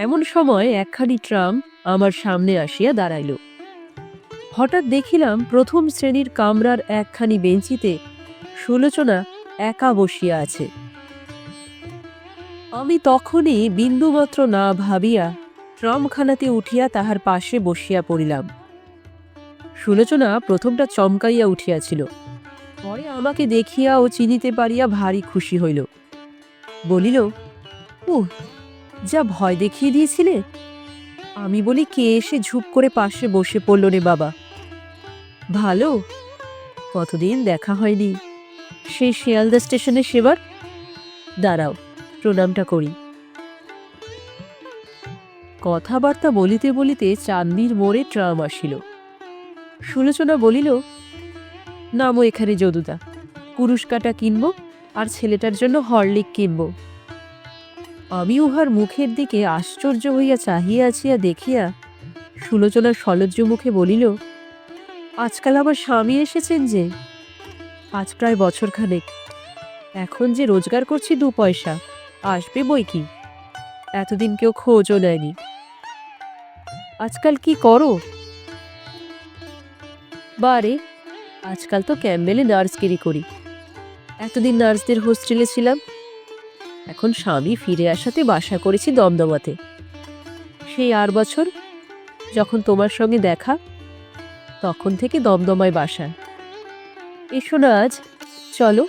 এমন সময় একখানি ট্রাম আমার সামনে আসিয়া দাঁড়াইল। হঠাৎ দেখিলাম প্রথম শ্রেণীর কামরার একখানি বেঞ্চিতে সুলোচনা একা বসিয়া আছে। আমি তখনই বিন্দুমাত্র না ভাবিয়া ট্রামখানাতে উঠিয়া তাহার পাশে বসিয়া পড়িলাম। সুলোচনা প্রথমটা চমকাইয়া উঠিয়াছিল, পরে আমাকে দেখিয়া ও চিনিতে পারিয়া ভারী খুশি হইল। বলিল, যা ভয় দেখিয়ে দিয়েছিলে। আমি বলি, কে এসে ঝুপ করে পাশে বসে পড়ল রে বাবা। ভালো, কতদিন দেখা হয়নি, সেই শিয়ালদা স্টেশনে সেবার। দাঁড়াও, প্রণামটা করি। কথাবার্তা বলিতে বলিতে চাঁদনির মোড়ে ট্রাম আসিল। সুলোচনা বলিল, নামো এখানে যদুদা, কুরুশকাটা কিনব আর ছেলেটার জন্য হরলিক কিনব। আমি উহার মুখের দিকে আশ্চর্য হইয়া চাহিয়া আছিয়া দেখিয়া সুলোচনা সলজ্জ মুখে বলিল, আজকাল আমার স্বামী এসেছেন যে, আজ প্রায় বছরখানেক। এখন যে রোজগার করছি 2 পয়সা, আসবে বই কি, এতদিন কেউ খোঁজও নেয়নি। আজকাল কি করো? বারে, আজকাল তো ক্যাম্বেলে নার্সগিরি করি। এতদিন নার্সদের হোস্টেলে ছিলাম, এখন স্বামী ফিরে আসাতে বাসা করেছি দমদমাতে। সেই 8 বছর যখন তোমার সঙ্গে দেখা, তখন থেকে দমদমায় বাসা। এসো না আজ, চলো,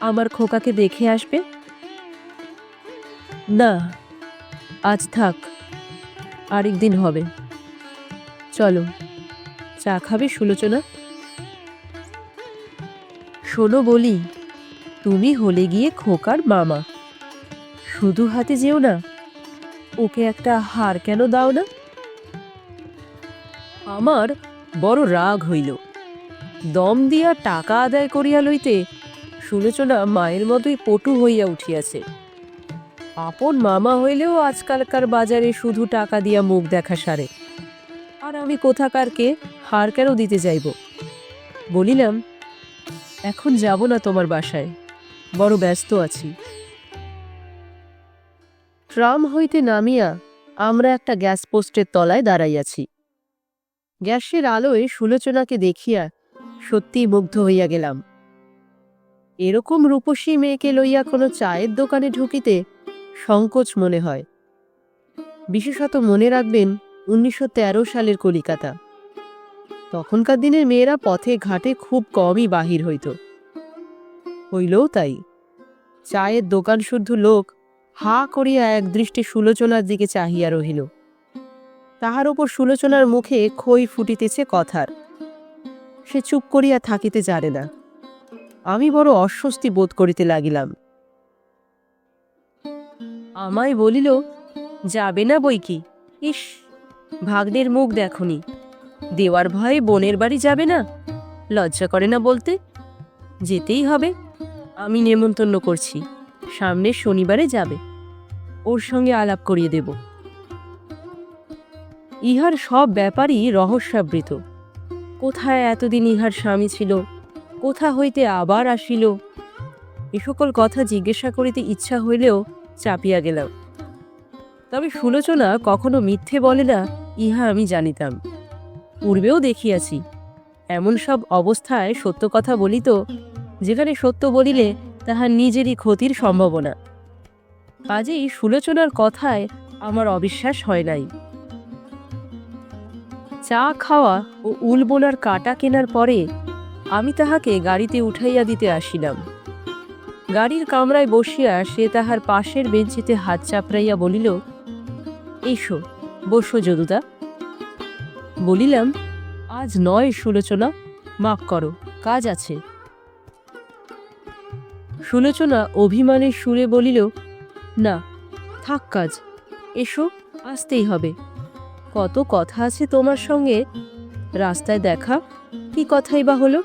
আমার খোকাকে দেখে আসবে। না, আজ থাক, আরেকদিন হবে। চলো, চা খাবে সুলোচনা? শোনো বলি, তুমি হলে গিয়ে খোকার মামা, শুধু হাতে যেও না, ওকে একটা হার কেন দাও না? আমার বড় রাগ হইল। দম দিয়া টাকা আদায় করিয়া লইতে সুলোচনা মায়ের মতোই পটু হইয়া উঠিয়াছে। আপন মামা হইলেও আজকালকার বাজারে শুধু টাকা দিয়া মুখ দেখা সারে, আর আমি কোথাকারকে হার কেন দিতে যাইব। বলিলাম, এখন যাব না তোমার বাসায়, বড় ব্যস্ত আছি। ট্রাম হইতে নামিয়া আমরা একটা গ্যাস পোস্টের তলায় দাঁড়াইয়াছি। গ্যাসের আলোয় সুলোচনাকে দেখিয়া সত্যিই মুগ্ধ হইয়া গেলাম। এরকম রূপসী মেয়েকে লইয়া কোনো চায়ের দোকানে ঢুকিতে সংকোচ মনে হয়। বিশেষত মনে রাখবেন 1913 সালের কলিকাতা। তখনকার দিনের মেয়েরা পথে ঘাটে খুব কমই বাহির হইত। হইলও তাই। চায়ের দোকান শুদ্ধ লোক হা করিয়া একদৃষ্টে সুলোচনার দিকে চাহিয়া রহিল। তাহার ওপর সুলোচনার মুখে খই ফুটিতেছে কথার। সে চুপ করিয়া থাকিতে জানে না। আমি বড় অস্বস্তি বোধ করিতে লাগিলাম। আমায় বলিল, যাবে না বই কি? ইস, ভাগ্নের মুখ দেখনি, দেওয়ার ভয়ে বোনের বাড়ি যাবে না? লজ্জা করে না বলতে? যেতেই হবে। আমি নেমন্তন্ন করছি, সামনের শনিবারে যাবে, ওর সঙ্গে আলাপ করিয়ে দেব। ইহার সব ব্যাপারই রহস্যাবৃত। কোথায় এতদিন ইহার স্বামী ছিল, কোথা হইতে আবার আসিল, এ সকল কথা জিজ্ঞাসা করিতে ইচ্ছা হইলেও চাপিয়া গেলাম। তবে সুলোচনা কখনো মিথ্যে বলে না, ইহা আমি জানিতাম। পূর্বেও দেখিয়াছি এমন সব অবস্থায় সত্য কথা বলিত, যেখানে সত্য বলিলে তাহার নিজেরই ক্ষতির সম্ভাবনা। কাজেই সুলোচনার কথায় আমার অবিশ্বাস হয় নাই। চা খাওয়া ও উল বোনার কাটা কেনার পরে আমি তাহাকে গাড়িতে উঠাইয়া দিতে আসিলাম। গাড়ির কামরায় বসিয়া সে তাহার পাশের বেঞ্চিতে হাত চাপড়াইয়া বলিল, এসো বসো যদুদা। বলিলাম, আজ নয় সুলোচনা, মাফ করো, কাজ আছে। সুলোচনা অভিমানের সুরে বলিল, না থাক কাজ, এসো, আসতেই হবে। কত কথা আছে তোমার সঙ্গে, রাস্তায় দেখা, কি কথাই বা হলো?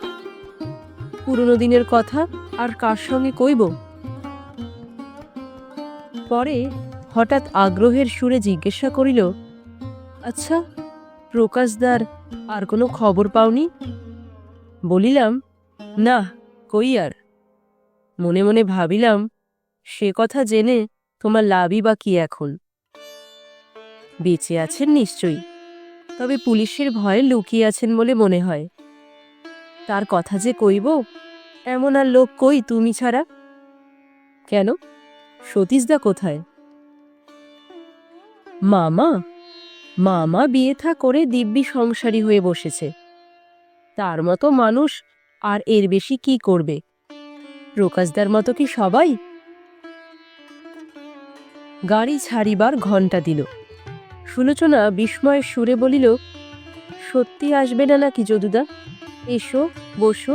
পুরনো দিনের কথা আর কার সঙ্গে কইব? পরে হঠাৎ আগ্রহের সুরে জিজ্ঞাসা করিল, আচ্ছা প্রকাশদার আর কোনো খবর পাওনি? বলিলাম, না, কই আর। মনে মনে ভাবিলাম, সে কথা জেনে তোমার লাভই বা কি এখন? বেঁচে আছেন নিশ্চয়ই, তবে পুলিশের ভয়ে লুকিয়ে আছেন বলে মনে হয়। তার কথা যে কইব, এমন আর লোক কই তুমি ছাড়া? কেন, সতীশদা কোথায়? মামা মামা বিয়ে থা করে দিব্যি সংসারী হয়ে বসেছে। তার মতো মানুষ আর এর বেশি কি করবে? প্রকাশদার মতো কি সবাই? গাড়ি ছাড়িবার ঘণ্টা দিল। সুলোচনা বিস্ময়ের সুরে বলিল, সত্যি আসবে না নাকি যদুদা? এসো বসো।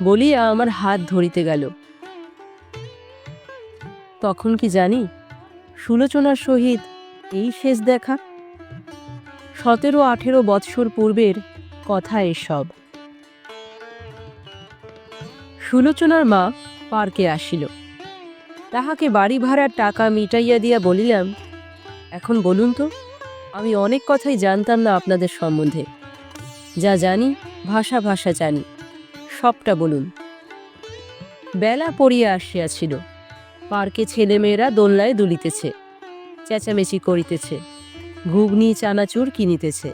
বলিয়া আমার হাত ধরিতে গেল। তখন কি জানি সুলোচনার সহিত এই শেষ দেখা। 17-18 বৎসর পূর্বের কথা এসব। সুলোচনার মা পার্কে আসিল। তাহাকে বাড়ি ভাড়ার টাকা মিটাইয়া দিয়া বলিলাম, এখন বলুন তো, আমি অনেক কথাই জানতাম না আপনাদের সম্বন্ধে। যা জানি ভাষা ভাষা জানি, সবটা বলুন। বেলা পড়িয়া আসিয়াছিল। পার্কে ছেলেমেয়েরা দোলনায় দুলিতেছে, চেঁচামেচি করিতেছে, ঘুগনি চানাচুর কিনিতেছে।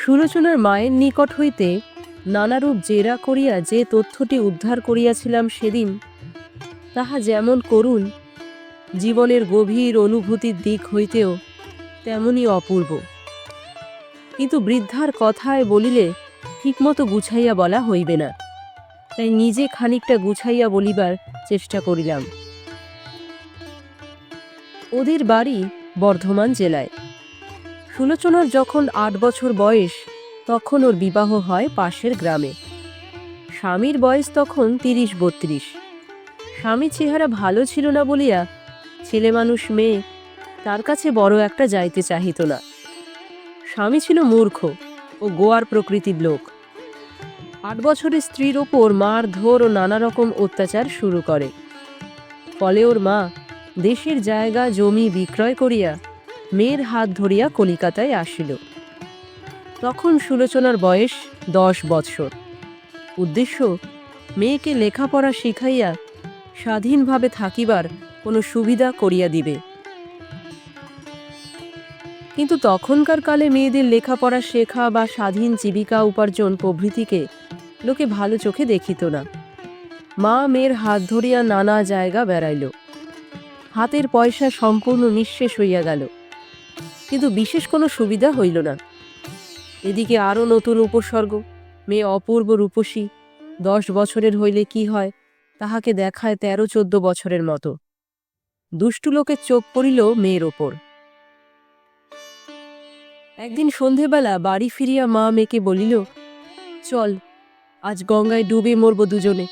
সুলোচনার মায়ের নিকট হইতে নানারূপ জেরা করিয়া যে তথ্যটি উদ্ধার করিয়াছিলাম সেদিন, তাহা যেমন করুণ, জীবনের গভীর অনুভূতির দিক হইতেও তেমনি অপূর্ব। কিন্তু বৃদ্ধার কথায় বলিলে ঠিকমতো গুছাইয়া বলা হইবে না, তাই নিজে খানিকটা গুছাইয়া বলিবার চেষ্টা করিলাম। ওদের বাড়ি বর্ধমান জেলায়। সুলোচনার যখন 8 বছর বয়স, তখন ওর বিবাহ হয় পাশের গ্রামে। স্বামীর বয়স তখন 30-32। স্বামী চেহারা ভালো ছিল না বলিয়া ছেলে মানুষ মেয়ে তার কাছে বড় একটা যাইতে চাহিত না। স্বামী ছিল মূর্খ ও গোয়ার প্রকৃতির লোক। 8 বছরের স্ত্রীর ওপর মারধর ও নানা রকম অত্যাচার শুরু করে। ফলে ওর মা দেশের জায়গা জমি বিক্রয় করিয়া মেয়ের হাত ধরিয়া কলিকাতায় আসিল। তখন সুলোচনার বয়স 10 বৎসর। উদ্দেশ্য মেয়েকে লেখাপড়া শিখাইয়া স্বাধীনভাবে থাকিবার কোনো সুবিধা করিয়া দিবে। কিন্তু তখনকার কালে মেয়েদের লেখাপড়া শেখা বা স্বাধীন জীবিকা উপার্জন প্রভৃতিকে লোকে ভালো চোখে দেখিত না। মা মেয়ের হাত ধরিয়া নানা জায়গা বেড়াইল। হাতের পয়সা সম্পূর্ণ নিঃশেষ হইয়া গেল, কিন্তু বিশেষ কোনো সুবিধা হইল না। এদিকে আরও নতুন উপসর্গ, মেয়ে অপূর্ব রূপসী, 10 বছরের হইলে কি হয় তাহাকে দেখায় 13-14 বছরের মতো। দুষ্টু লোকের চোখ পড়িল মেয়ের ওপর। একদিন সন্ধেবেলা বাড়ি ফিরিয়া মা মেয়েকে বলিল, চল আজ গঙ্গায় ডুবে মরব দুজনে,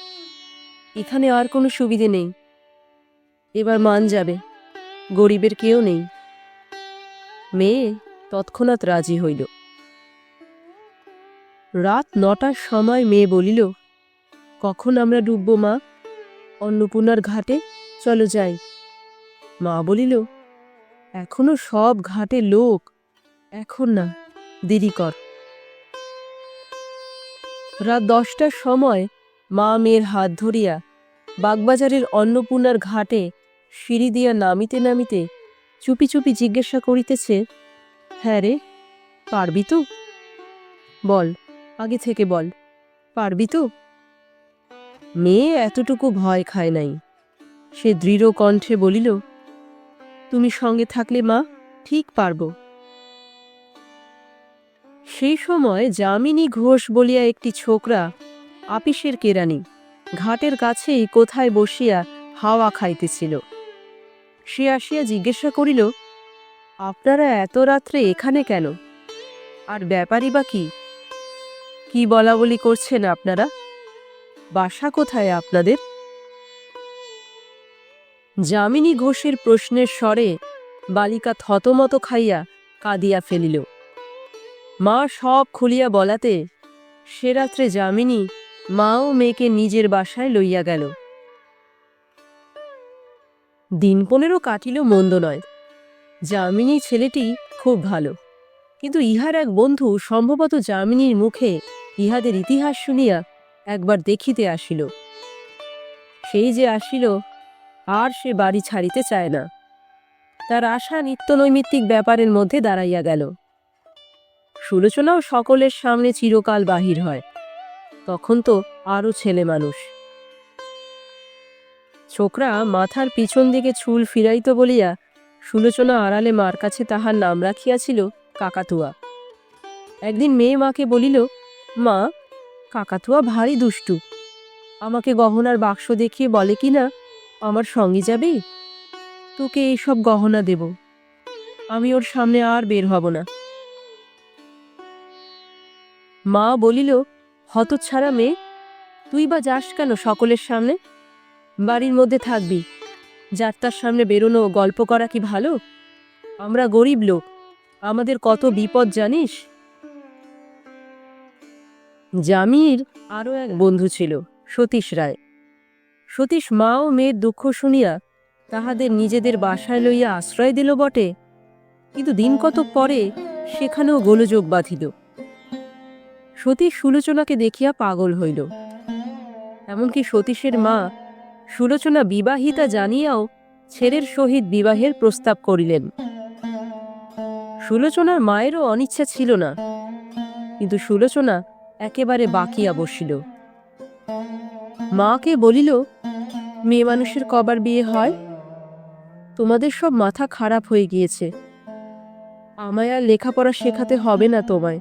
এখানে আর কোনো সুবিধে নেই। এবার মান যাবে, গরিবের কেউ নেই। মেয়ে তৎক্ষণাৎ রাজি হইল। রাত 9টার সময় মেয়ে বলিল, কখন আমরা ডুবব মা? অন্নপূর্ণার ঘাটে, চলো যাই। মা বলিল, এখনো সব ঘাটে লোক, এখন না, দেরি কর। রাত 10টার সময় মা মেয়ের হাত ধরিয়া বাগবাজারের অন্নপূর্ণার ঘাটে সিঁড়ি দিয়া নামিতে নামিতে চুপি চুপি জিজ্ঞাসা করিতেছে, হ্যাঁ রে, পারবি তো? বল, আগে থেকে বল, পারবি তো? মেয়ে এতটুকু ভয় খায় নাই। সে দৃঢ় কণ্ঠে বলিল, তুমি সঙ্গে থাকলে মা, ঠিক পারব। সেই সময় যামিনী ঘোষ বলিয়া একটি ছোকরা, আপিসের কেরানি, ঘাটের কাছেই কোথায় বসিয়া হাওয়া খাইতেছিল। সে আসিয়া জিজ্ঞাসা করিল, আপনারা এত রাত্রে এখানে কেন? আর ব্যাপারই বা কি? কি বলা বলি করছেন আপনারা? বাসা কোথায় আপনাদের? যামিনী ঘোষের প্রশ্নের স্বরে বালিকা থতমত খাইয়া কাঁদিয়া ফেলিল। মা সব খুলিয়া বলাতে সে রাত্রে যামিনী মা ও মেয়েকে নিজের বাসায় লইয়া গেল। দিন 15 কাটিল মন্দ নয়। যামিনী ছেলেটি খুব ভালো, কিন্তু ইহার এক বন্ধু সম্ভবত যামিনীর মুখে ইহাদের ইতিহাস শুনিয়া একবার দেখিতে আসিল। সেই যে আসিল, আর সে বাড়ি ছাড়িতে চায় না। তার আশা নিত্যনৈমিত্তিক ব্যাপারের মধ্যে দাঁড়াইয়া গেল। সুলোচনাও সকলের সামনে চিরকাল বাহির হয়, তখন তো আরও ছেলে মানুষ। ছোকরা মাথার পিছন দিকে চুল ফিরাইত বলিয়া সুলোচনা আড়ালে মার কাছে তাহার নাম রাখিয়াছিল কাকাতুয়া। একদিন মেয়ে মাকে বলিল, মা, কাকাতুয়া ভারী দুষ্টু, আমাকে গহনার বাক্স দেখিয়ে বলে কিনা আমার সঙ্গে যাবে, তোকে এইসব গহনা দেব, আমি ওর সামনে আর বের হব না। মা বলিল, হতচ্ছাড়া মেয়ে, তুই বা যাস কেন সকলের সামনে? বাড়ির মধ্যে থাকবি, যার তার সামনে বেরোনো গল্প করা কি ভালো? আমরা গরিব লোক, আমাদের কত বিপদ জানিস? জামির আরও এক বন্ধু ছিল, সতীশ রায়। সতীশ মা ও মেয়ের দুঃখ শুনিয়া তাহাদের নিজেদের বাসায় লইয়া আশ্রয় দিল বটে, কিন্তু দিন কতক পরে সেখানেও গোলযোগ বাঁধিল। সতীশ সুলোচনাকে দেখিয়া পাগল হইল। এমনকি সতীশের মা সুলোচনা বিবাহিতা জানিয়াও ছেলের সহিত বিবাহের প্রস্তাব করিলেন। সুলোচনার মায়েরও অনিচ্ছা ছিল না, কিন্তু সুলোচনা একেবারে বাকিয়া বসিল। মাকে বলিল, মেয়ে মানুষের কবার বিয়ে হয়? তোমাদের সব মাথা খারাপ হয়ে গিয়েছে, আমায় আর লেখাপড়া শেখাতে হবে না তোমায়।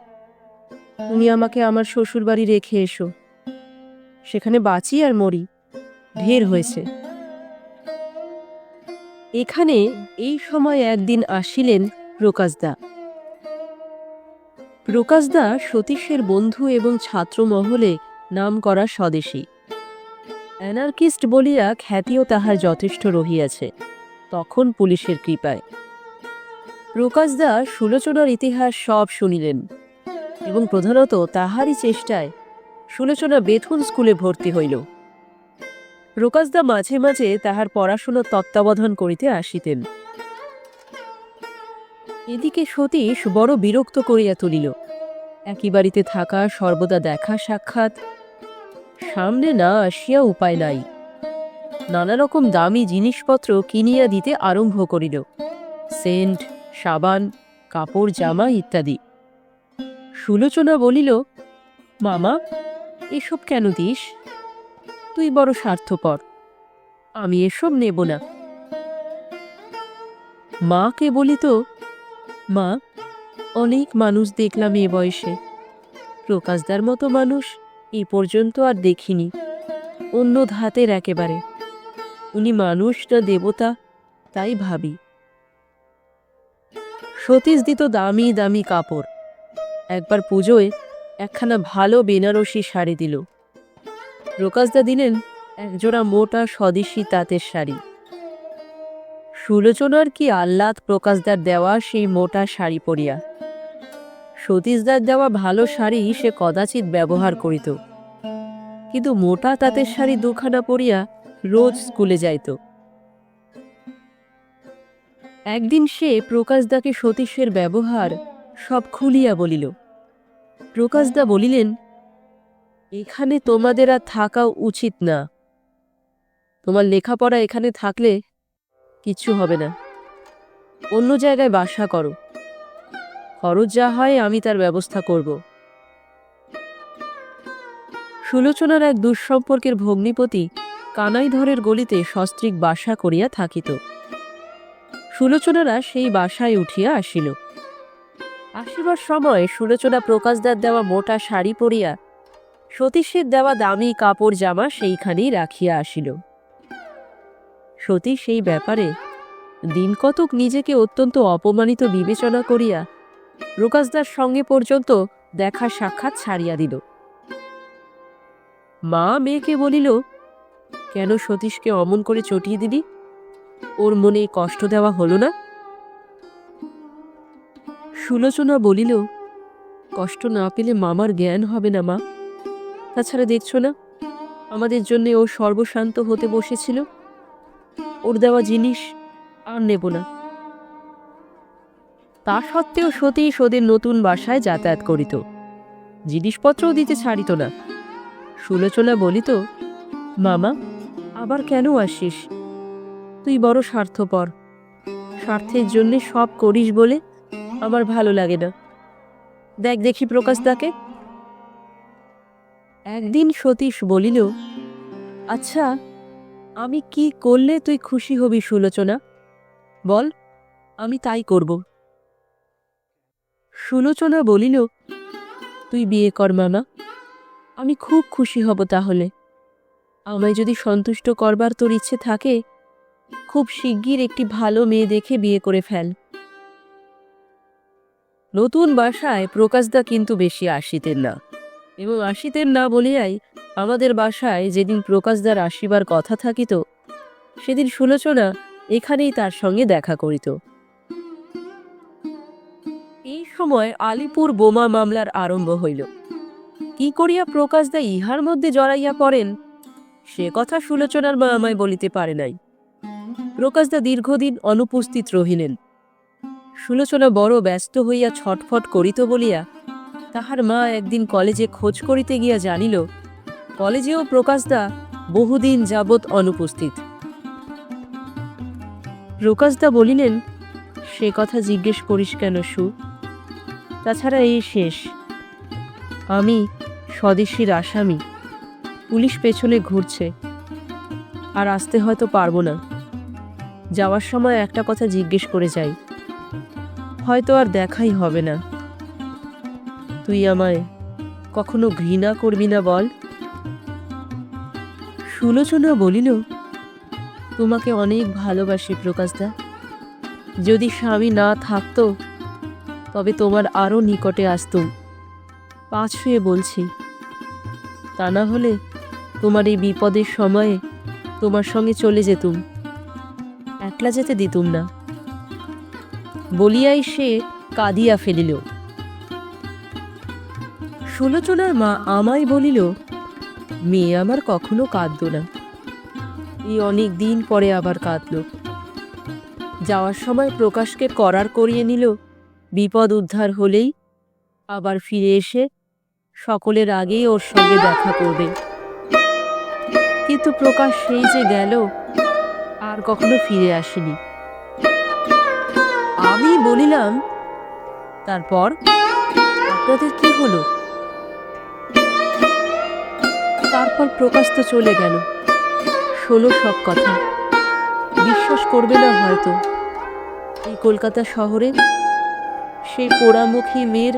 তুমি আমাকে আমার শ্বশুর বাড়ি রেখে এসো, সেখানে বাঁচি আর মরি, ঢের হয়েছে। এখানে এই সময় একদিন আসিলেন প্রকাশদা। প্রকাশদা সতীশের বন্ধু এবং ছাত্রমহলে নাম করা স্বদেশী। অ্যানার্কিস্ট বলিয়া খ্যাতিও তাহার যথেষ্ট রহিয়াছে, তখন পুলিশের কৃপায়। প্রকাশদা সুলোচনার ইতিহাস সব শুনিলেন এবং প্রধানত তাহারই চেষ্টায় সুলোচনা বেথুন স্কুলে ভর্তি হইল। প্রকাশদা মাঝে মাঝে তাহার পড়াশুনো তত্ত্বাবধান করিতে আসিতেন। এদিকে সতীশ বড় বিরক্ত করিয়া তুলিল। একই বাড়িতে থাকা, সর্বদা দেখা সাক্ষাৎ, সামনে না আসিয়া উপায় নাই। নানা রকম দামি জিনিসপত্র কিনিয়া দিতে আরম্ভ করিল, সেন্ট, সাবান, কাপড় জামা ইত্যাদি। সুলোচনা বলিল, মামা, এসব কেন দিস? তুই বড় স্বার্থপর, আমি এসব নেব না। মাকে বলিত, মা, অনেক মানুষ দেখলাম এ বয়সে, প্রকাশদার মতো মানুষ এ পর্যন্ত আর দেখিনি। অন্য ধাতের একেবারে। উনি মানুষ না দেবতা, তাই ভাবি। সতীশ দিত দামি দামি কাপড়। একবার পুজোয় একখানা ভালো বেনারসি শাড়ি দিল। প্রকাশদা দিলেন একজোড়া মোটা স্বদেশী তাঁতের শাড়ি। সুলোচনার কি আহ্লাদ প্রকাশদার দেওয়া সেই মোটা শাড়ি পরিয়া। সতীশদার দেওয়া ভালো শাড়ি সে কদাচিৎ ব্যবহার করিত, কিন্তু মোটা তাঁতের শাড়ি দুখানা পরিয়া রোজ স্কুলে যাইত। একদিন সে প্রকাশদাকে সতীশের ব্যবহার সব খুলিয়া বলিল। প্রকাশদা বলিলেন, এখানে তোমাদের আর থাকা উচিত না। তোমার লেখাপড়া এখানে থাকলে কিচ্ছু হবে না। অন্য জায়গায় বাসা করো, খরচ যা হয় আমি তার ব্যবস্থা করব। সুলোচনার এক দুঃসম্পর্কের ভগ্নিপতি কানাইধরের গলিতে সস্ত্রীক বাসা করিয়া থাকিত। সুলোচনারা সেই বাসায় উঠিয়া আসিল। আসিবার সময় সুলোচনা প্রকাশদার দেওয়া মোটা শাড়ি পরিয়া সতীশের দেওয়া দামি কাপড় জামা সেইখানেই রাখিয়া আসিল। সতীশ সেই ব্যাপারে দিন কতক নিজেকে অত্যন্ত অপমানিত বিবেচনা করিয়া প্রকাশদার সঙ্গে পর্যন্ত দেখা সাক্ষাৎ ছাড়িয়া দিল। মা মেয়েকে বলিল, কেন সতীশকে অমন করে চটিয়ে দিলি? ওর মনে কষ্ট দেওয়া হলো না? সুলোচনা বলিল, কষ্ট না পেলে মামার জ্ঞান হবে না মা। তাছাড়া দেখছ না, আমাদের জন্য ও সর্বশান্ত হতে বসেছিল। ওর দেওয়া জিনিস আর নেব না। তা সত্ত্বেও সতীশ ওদের নতুন বাসায় যাতায়াত করিত, জিনিসপত্রও দিতে ছাড়িত না। সুলোচনা বলিত, মামা, আবার কেন আসিস? তুই বড় স্বার্থপর। স্বার্থের জন্যে সব করিস বলে আমার ভালো লাগে না। দেখ দেখি প্রকাশদাকে। একদিন সতীশ বলিল, আচ্ছা, আমি কি করলে তুই খুশি হবি সুলোচনা? বল, আমি তাই করব। সুলোচনা বলিল, তুই বিয়ে কর মামা, আমি খুব খুশি হব। তাহলে আমায় যদি সন্তুষ্ট করবার তোর ইচ্ছে থাকে, খুব শিগগির একটি ভালো মেয়ে দেখে বিয়ে করে ফেল। নতুন বাসায় প্রকাশদা কিন্তু বেশি আসিতেন না, এবং আসিতেন না বলিয়াই আমাদের বাসায় যেদিন প্রকাশদার আসিবার কথা থাকিত, সেদিন সুলোচনা এখানেই তার সঙ্গে দেখা করিত। এই সময় আলিপুর বোমা মামলার আরম্ভ হইল। কি করিয়া প্রকাশদা ইহার মধ্যে জড়াইয়া পড়েন, সে কথা সুলোচনার মা আমায় বলিতে পারে নাই। প্রকাশদা দীর্ঘদিন অনুপস্থিত রহিলেন। সুলোচনা বড় ব্যস্ত হইয়া ছটফট করিত বলিয়া তাহার মা একদিন কলেজে খোঁজ করিতে গিয়া জানিল, কলেজেও প্রকাশদা বহুদিন যাবৎ অনুপস্থিত। প্রকাশদা বলিলেন, সে কথা জিজ্ঞেস করিস কেন সু? তাছাড়া এই শেষ। আমি স্বদেশীর আসামি, পুলিশ পেছনে ঘুরছে, আর আসতে হয়তো পারবো না। যাওয়ার সময় একটা কথা জিজ্ঞেস করে যাই, হয়তো আর দেখাই হবে না। তুই আমায় কখনো ঘৃণা করবি না বল? সুলোচনা বলিল, তোমাকে অনেক ভালোবাসি প্রকাশদা। যদি স্বামী না থাকতো তবে তোমার আরও নিকটে আসতুম, পা ছুঁয়ে বলছি। তা না হলে তোমার এই বিপদের সময়ে তোমার সঙ্গে চলে যেতুম, একলা যেতে দিতুম না। বলিয়াই সে কাঁদিয়া ফেলিল। সুলোচনার মা আমায় বলিল, মেয়ে আমার কখনো কাঁদল না, এই অনেক দিন পরে আবার কাঁদল। যাওয়ার সময় প্রকাশকে করার করিয়ে নিল, বিপদ উদ্ধার হলেই আবার ফিরে এসে সকলের আগেই ওর সঙ্গে দেখা করবে। কিন্তু প্রকাশ সেই যে গেল, আর কখনো ফিরে আসেনি। আমি বলিলাম, তারপর আপনাদের কি হলো? তারপর প্রকাশ তো চলে গেল, শোনো সব কথা। বিশ্বাস করবে না হয়তো, এই কলকাতা শহরে সেই পোড়ামুখী মেয়ের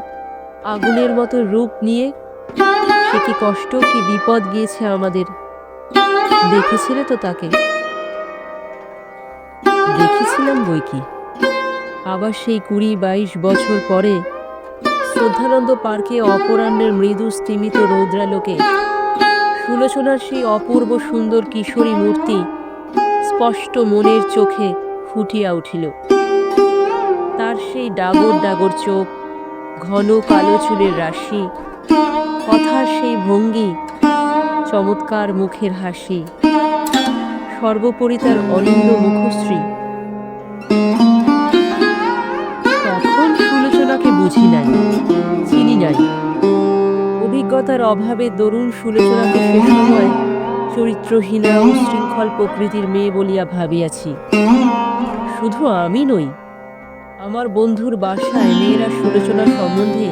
আগুনের মতো রূপ নিয়ে সে কি কষ্ট কি বিপদ গিয়েছে আমাদের। দেখেছিলে তো তাকে? দেখেছিলাম বই কি। আবার সেই 20-22 বছর পরে শ্রদ্ধানন্দ পার্কে অপরাহ্নের মৃদু স্তিমিত রৌদ্রালোকে সুলোচনার সেই অপূর্ব সুন্দর কিশোরী মূর্তি স্পষ্ট মনের চোখে ফুটিয়া উঠিল। তার সেই ডাগর ডাগর চোখ, ঘন কালো চুলের রাশি, কথার সেই ভঙ্গি, চমৎকার মুখের হাসি, সর্বোপরি তার অনিন্দ মুখশ্রী। তখন সুলোচনাকে বুঝি নাই, চিনি নাই। অভিজ্ঞতার অভাবে দরুণ সুলোচনাকে সে সময় চরিত্রহীনা উশৃঙ্খল প্রকৃতির মেয়ে বলিয়া ভাবিয়াছি। শুধু আমি নই, আমার বন্ধুর বাসায় মেয়েরা সুলোচনা সম্বন্ধে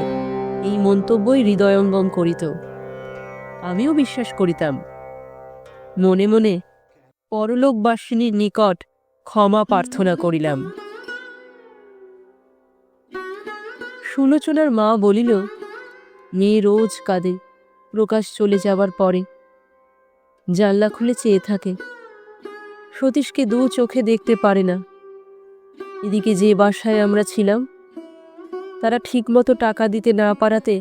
এই মন্তব্যই হৃদয়ঙ্গম করিত। আমিও বিশ্বাস করিতাম। মনে মনে পরলোকবাসিনীর নিকট ক্ষমা প্রার্থনা করিলাম। সুলোচনার মা বলিল, মেয়ে রোজ কাঁদে প্রকাশ চলে যাবার পরে। জানলা খুলে চেয়ে থাকে, সতীশকে দু চোখে দেখতে পারে না। এদিকে যে বাসায় আমরা ছিলাম, তারা ঠিকমতো টাকা দিতে না পারাতে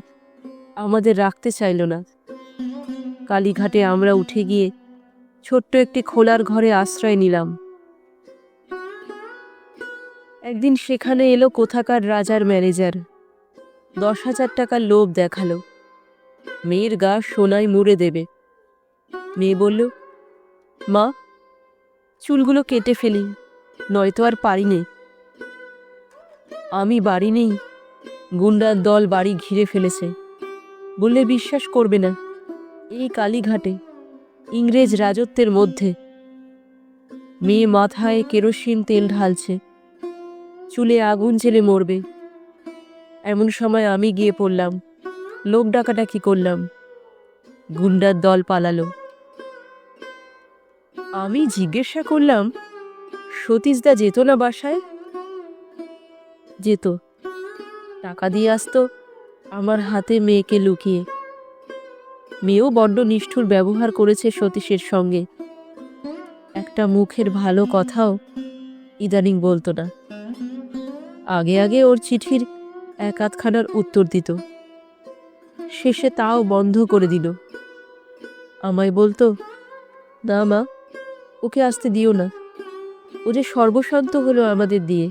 আমাদের রাখতে চাইল না। কালীঘাটে আমরা উঠে গিয়ে ছোট্ট একটি খোলার ঘরে আশ্রয় নিলাম। একদিন সেখানে এলো কোথাকার রাজার ম্যানেজার, 10,000 টাকার লোভ দেখালো, মেয়ের গা সোনায় মুড়ে দেবে। মেয়ে বলল, মা, চুলগুলো কেটে ফেলি, নয়তো আর পারি নে। আমি বাড়ি নেই, গুন্ডার দল বাড়ি ঘিরে ফেলেছে। বললে বিশ্বাস করবে না, এই কালীঘাটে, ইংরেজ রাজত্বের মধ্যে। মেয়ে মাথায় কেরোসিন তেল ঢালছে, চুলে আগুন জ্বেলে মরবে। এমন সময় আমি গিয়ে পড়লাম, লোক ডাকাডাকি করলাম, গুন্ডার দল পালালো। আমি জিজ্ঞাসা করলাম, সতীশদা যেত না বাসায়? যেত, টাকা দিয়ে আসতো আমার হাতে মেয়েকে লুকিয়ে। মেয়েও বড্ড নিষ্ঠুর ব্যবহার করেছে সতীশের সঙ্গে। একটা মুখের ভালো কথাও ইদানিং বলতো না। আগে আগে ওর চিঠির 1-8খানার উত্তর দিত, শেষে তাও বন্ধ করে দিল। আমায় বলতো, না মা, ওকে আসতে দিও না, ও যে সর্বশান্ত হলো আমাদের দিয়ে।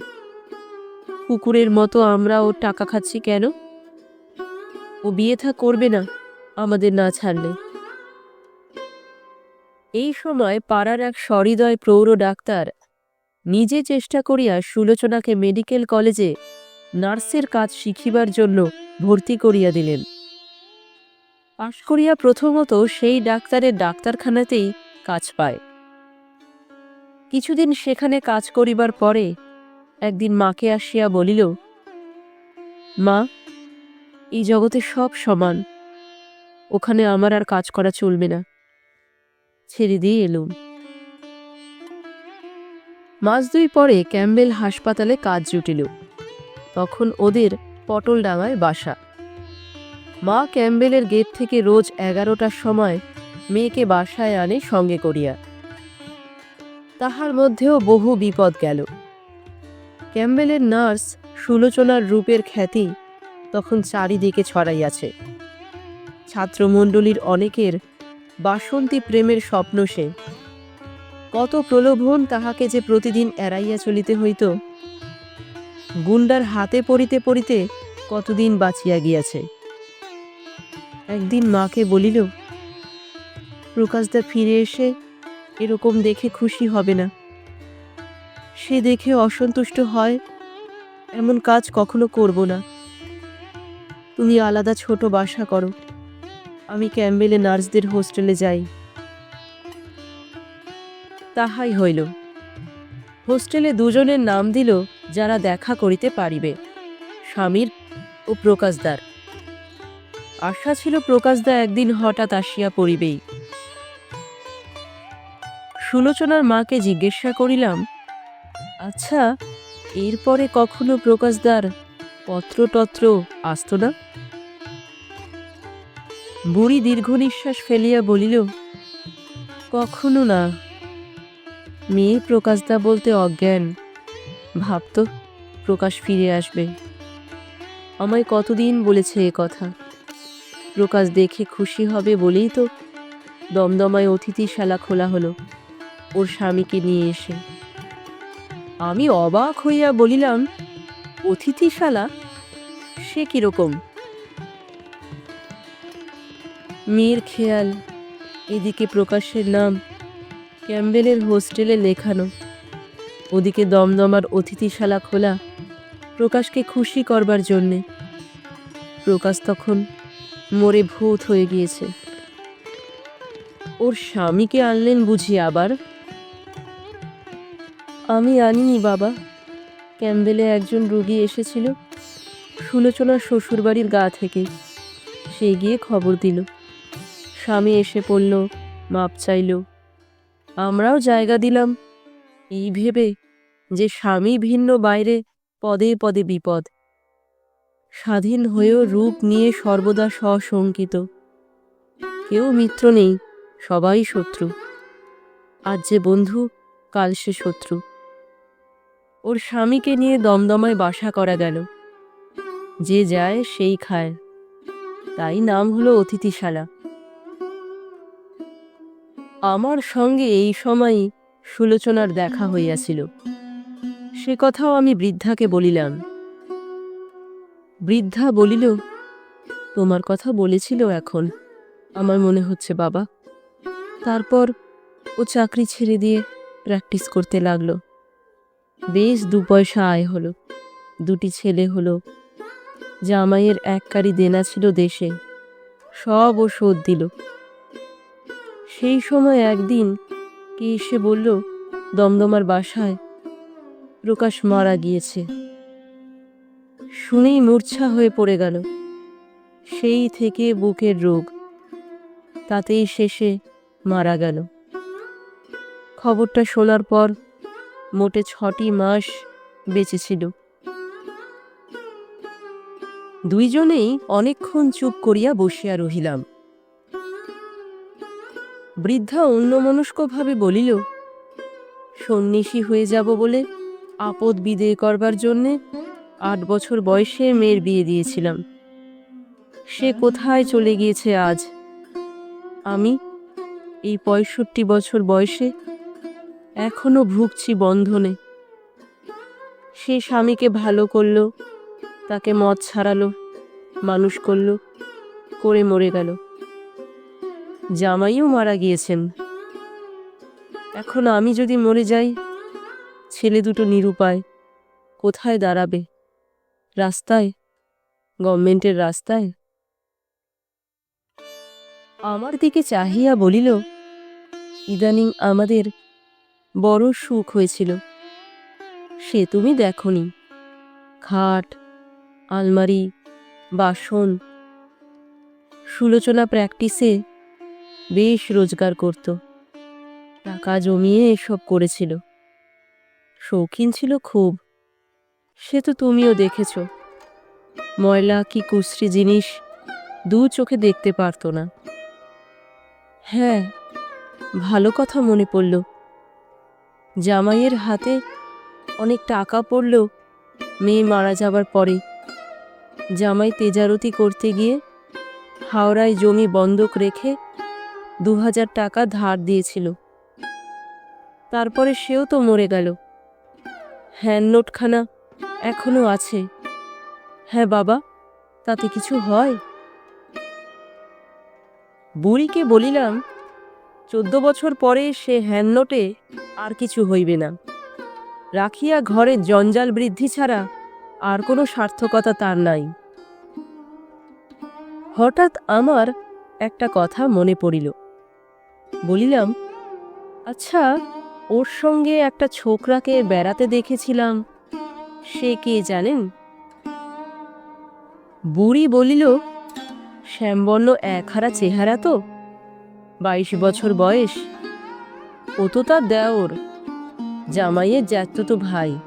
কুকুরের মতো আমরা ওর টাকা খাচ্ছি কেন? ও বিয়ে থা করবে না আমাদের না ছাড়লে। এই সময় পাড়ার এক সহৃদয় প্রৌঢ় ডাক্তার নিজে চেষ্টা করিয়া সুলোচনাকে মেডিকেল কলেজে নার্সের কাজ শিখিবার জন্য ভর্তি করিয়া দিলেন। পাশ করিয়া প্রথমত সেই ডাক্তারের ডাক্তারখানাতেই কাজ পায়। কিছুদিন সেখানে কাজ করিবার পরে একদিন মাকে আসিয়া বলিল, মা, এই জগতে সব সমান, ওখানে আমার আর কাজ করা চলবে না, ছেড়ে দিয়ে এলুম। মাস 2 পরে ক্যাম্বেল হাসপাতালে কাজ জুটিল। তখন ওদের পটলডাঙায় বাসা। মা ক্যাম্বেলের গেট থেকে রোজ 11টার সময় মেয়েকে বাসায় আনে সঙ্গে করিয়া। তাহার মধ্যেও বহু বিপদ গেল। ক্যাম্বেলের নার্স সুলোচনার রূপের খ্যাতি তখন চারিদিকে ছড়াইয়াছে। ছাত্রমণ্ডলীর অনেকের বাসন্তী প্রেমের স্বপ্ন সে। কত প্রলোভন তাহাকে যে প্রতিদিন এড়াইয়া চলিতে হইত। গুন্ডার হাতে পড়িতে পড়িতে কতদিন বাঁচিয়া গিয়াছে। একদিন মাকে বলিল, প্রকাশদা ফিরে এসে এরকম দেখে খুশি হবে না। সে দেখে অসন্তুষ্ট হয়, এমন কাজ কখনো করব না। তুমি আলাদা ছোট বাসা করো, আমি ক্যাম্বেলে নার্সদের হোস্টেলে যাই। তাহাই হইল। হোস্টেলে দুজনের নাম দিল যারা দেখা করিতে পারিবে, স্বামীর ও প্রকাশদার। আশা ছিল প্রকাশদা একদিন হঠাৎ আসিয়া পড়িবেই। সুলোচনার মাকে জিজ্ঞাসা করিলাম, আচ্ছা, এরপরে কখনো প্রকাশদার পত্রটত্র আসত না? বুড়ি দীর্ঘ নিঃশ্বাস ফেলিয়া বলিল, কখনো না। মেয়ে প্রকাশদা বলতে অজ্ঞান, ভাবত প্রকাশ ফিরে আসবে। আমায় কতদিন বলেছে এ কথা। প্রকাশ দেখে খুশি হবে বলেই তো দমদমায় অতিথিশালা খোলা হলো ওর স্বামীকে নিয়ে এসে। আমি অবাক হইয়া বলিলাম, অতিথিশালা? সে কিরকম? মেয়ের খেয়াল এদিকে প্রকাশের নাম ক্যাম্বেলের হোস্টেলে লেখানো, ওদিকে দমদমার অতিথিশালা খোলা প্রকাশকে খুশি করবার জন্যে। প্রকাশ তখন মরে ভূত হয়ে গিয়েছে। ওর স্বামীকে আনলেন বুঝি আবার? আমি আনিনি বাবা। ক্যাম্বেলে একজন রোগী এসেছিল সুলোচনার শ্বশুরবাড়ির গা থেকে, সে গিয়ে খবর দিল। স্বামী এসে পড়ল, মাপ চাইল। আমরাও জায়গা দিলাম, এই ভেবে যে স্বামী ভিন্ন বাইরে পদে পদে বিপদ। স্বাধীন হয়েও রূপ নিয়ে সর্বদা সশঙ্কিত। কেউ মিত্র নেই, সবাই শত্রু। আজ যে বন্ধু, কাল সে শত্রু। ওর স্বামীকে নিয়ে দমদমায় বাসা করা গেল। যে যায় সেই খায়, তাই নাম হলো অতিথিশালা। আমার সঙ্গে এই সময়ই সুলোচনার দেখা হইয়াছিল। সে কথাও আমি বৃদ্ধাকে বলিলাম। বৃদ্ধা বলিল, তোমার কথা বলেছিল এখন আমার মনে হচ্ছে বাবা। তারপর ও চাকরি ছেড়ে দিয়ে প্র্যাকটিস করতে লাগলো। বেশ 2 পয়সা আয় হলো, 2টি ছেলে হলো। জামাইয়ের 1 কারি দেনা ছিল দেশে, সব ও শোধ দিল। সেই সময় একদিন কে এসে বলল, দমদমার বাসায় প্রকাশ মারা গিয়েছে। শুনেই মূর্ছা হয়ে পড়ে গেল। সেই থেকে বুকের রোগ, তাতেই শেষে মারা গেল। খবরটা শোনার পর মোটে 6টি মাস বেঁচেছিল। দুইজনেই অনেকক্ষণ চুপ করিয়া বসিয়া রহিলাম। বৃদ্ধা অন্যমনস্কভাবে বলিল, সন্ন্যাসী হয়ে যাব বলে আপদ বিদেয় করবার জন্যে 8 বছর বয়সে মেয়ের বিয়ে দিয়েছিলাম। সে কোথায় চলে গিয়েছে আজ। আমি এই 65 বছর বয়সে এখনো ভুগছি বন্ধনে। সে স্বামীকে ভালো করল, তাকে মদ ছাড়ালো, মানুষ করল, করে মরে গেল। জামাইও মারা গিয়েছেন। এখন আমি যদি মরে যাই, ছেলে দুটো নিরুপায়, কোথায় দাঁড়াবে? রাস্তায়, গভর্নমেন্টের রাস্তায়। আমার দিকে চাহিয়া বলিল, ইদানিং আমাদের বড় সুখ হয়েছিল, সে তুমি দেখনি। খাট, আলমারি, বাসন। সুলোচনা প্র্যাকটিসে বেশ রোজগার করত, টাকা জমিয়ে এসব করেছিল। শৌখিন ছিল খুব, সে তো তুমিও দেখেছ। ময়লা কি কুশ্রী জিনিস 2 চোখে দেখতে পারত না। হ্যাঁ, ভালো কথা মনে পড়ল। জামাইয়ের হাতে অনেক টাকা পড়ল মেয়ে মারা যাবার পরে। জামাই তেজারতি করতে গিয়ে হাওড়ায় জমি বন্ধক রেখে 2000 টাকা ধার দিয়েছিল। তারপরে সেও তো মরে গেল। হ্যান্ড নোটখানা এখনো আছে। হ্যাঁ বাবা, তাতে কিছু হয়? বুড়িকে বলিলাম, 14 বছর পরে সে হ্যান্নোটে আর কিছু হইবে না। রাখিয়া ঘরে জঞ্জাল বৃদ্ধি ছাড়া আর কোনো সার্থকতা তার নাই। হঠাৎ আমার একটা কথা মনে পড়িল। বলিলাম, আচ্ছা, ওর সঙ্গে একটা ছোকরাকে বেড়াতে দেখেছিলাম, সে কে জানেন? বুড়ি বলিল, শ্যামবর্ণ একহারা চেহারা তো, 22 বছর বয়স। ও তো তার দেওর, জামাইয়ের জ্যাঠতো ভাই,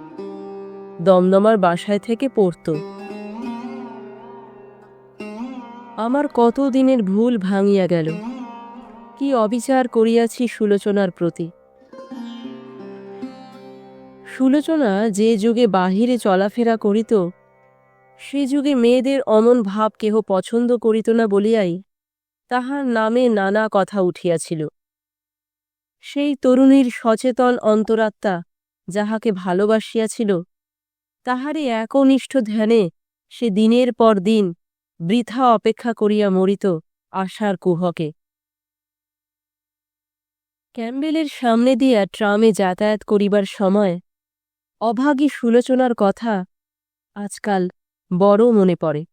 দমদমার বাসায় থেকে পড়তো। আমার কত দিনের ভুল ভাঙিয়া গেল। কি অবিচার করিয়াছি সুলোচনার প্রতি। সুলোচনা যে যুগে বাহিরে চলাফেরা করিত, সে যুগে মেয়েদের অমন ভাব কেহ পছন্দ করিত না বলিয়াই তাহার নামে নানা কথা উঠিয়াছিল। সেই তরুণীর সচেতন অন্তরাত্মা যাহাকে ভালোবাসিয়াছিল, তাহারই একনিষ্ঠ ধ্যানে সে দিনের পর দিন বৃথা অপেক্ষা করিয়া মরিত আশার কুহকে। ক্যাম্বেলের সামনে দিয়া ট্রামে যাতায়াত করিবার সময় অভাগী সুলোচনার কথা আজকাল বড় মনে পড়ে।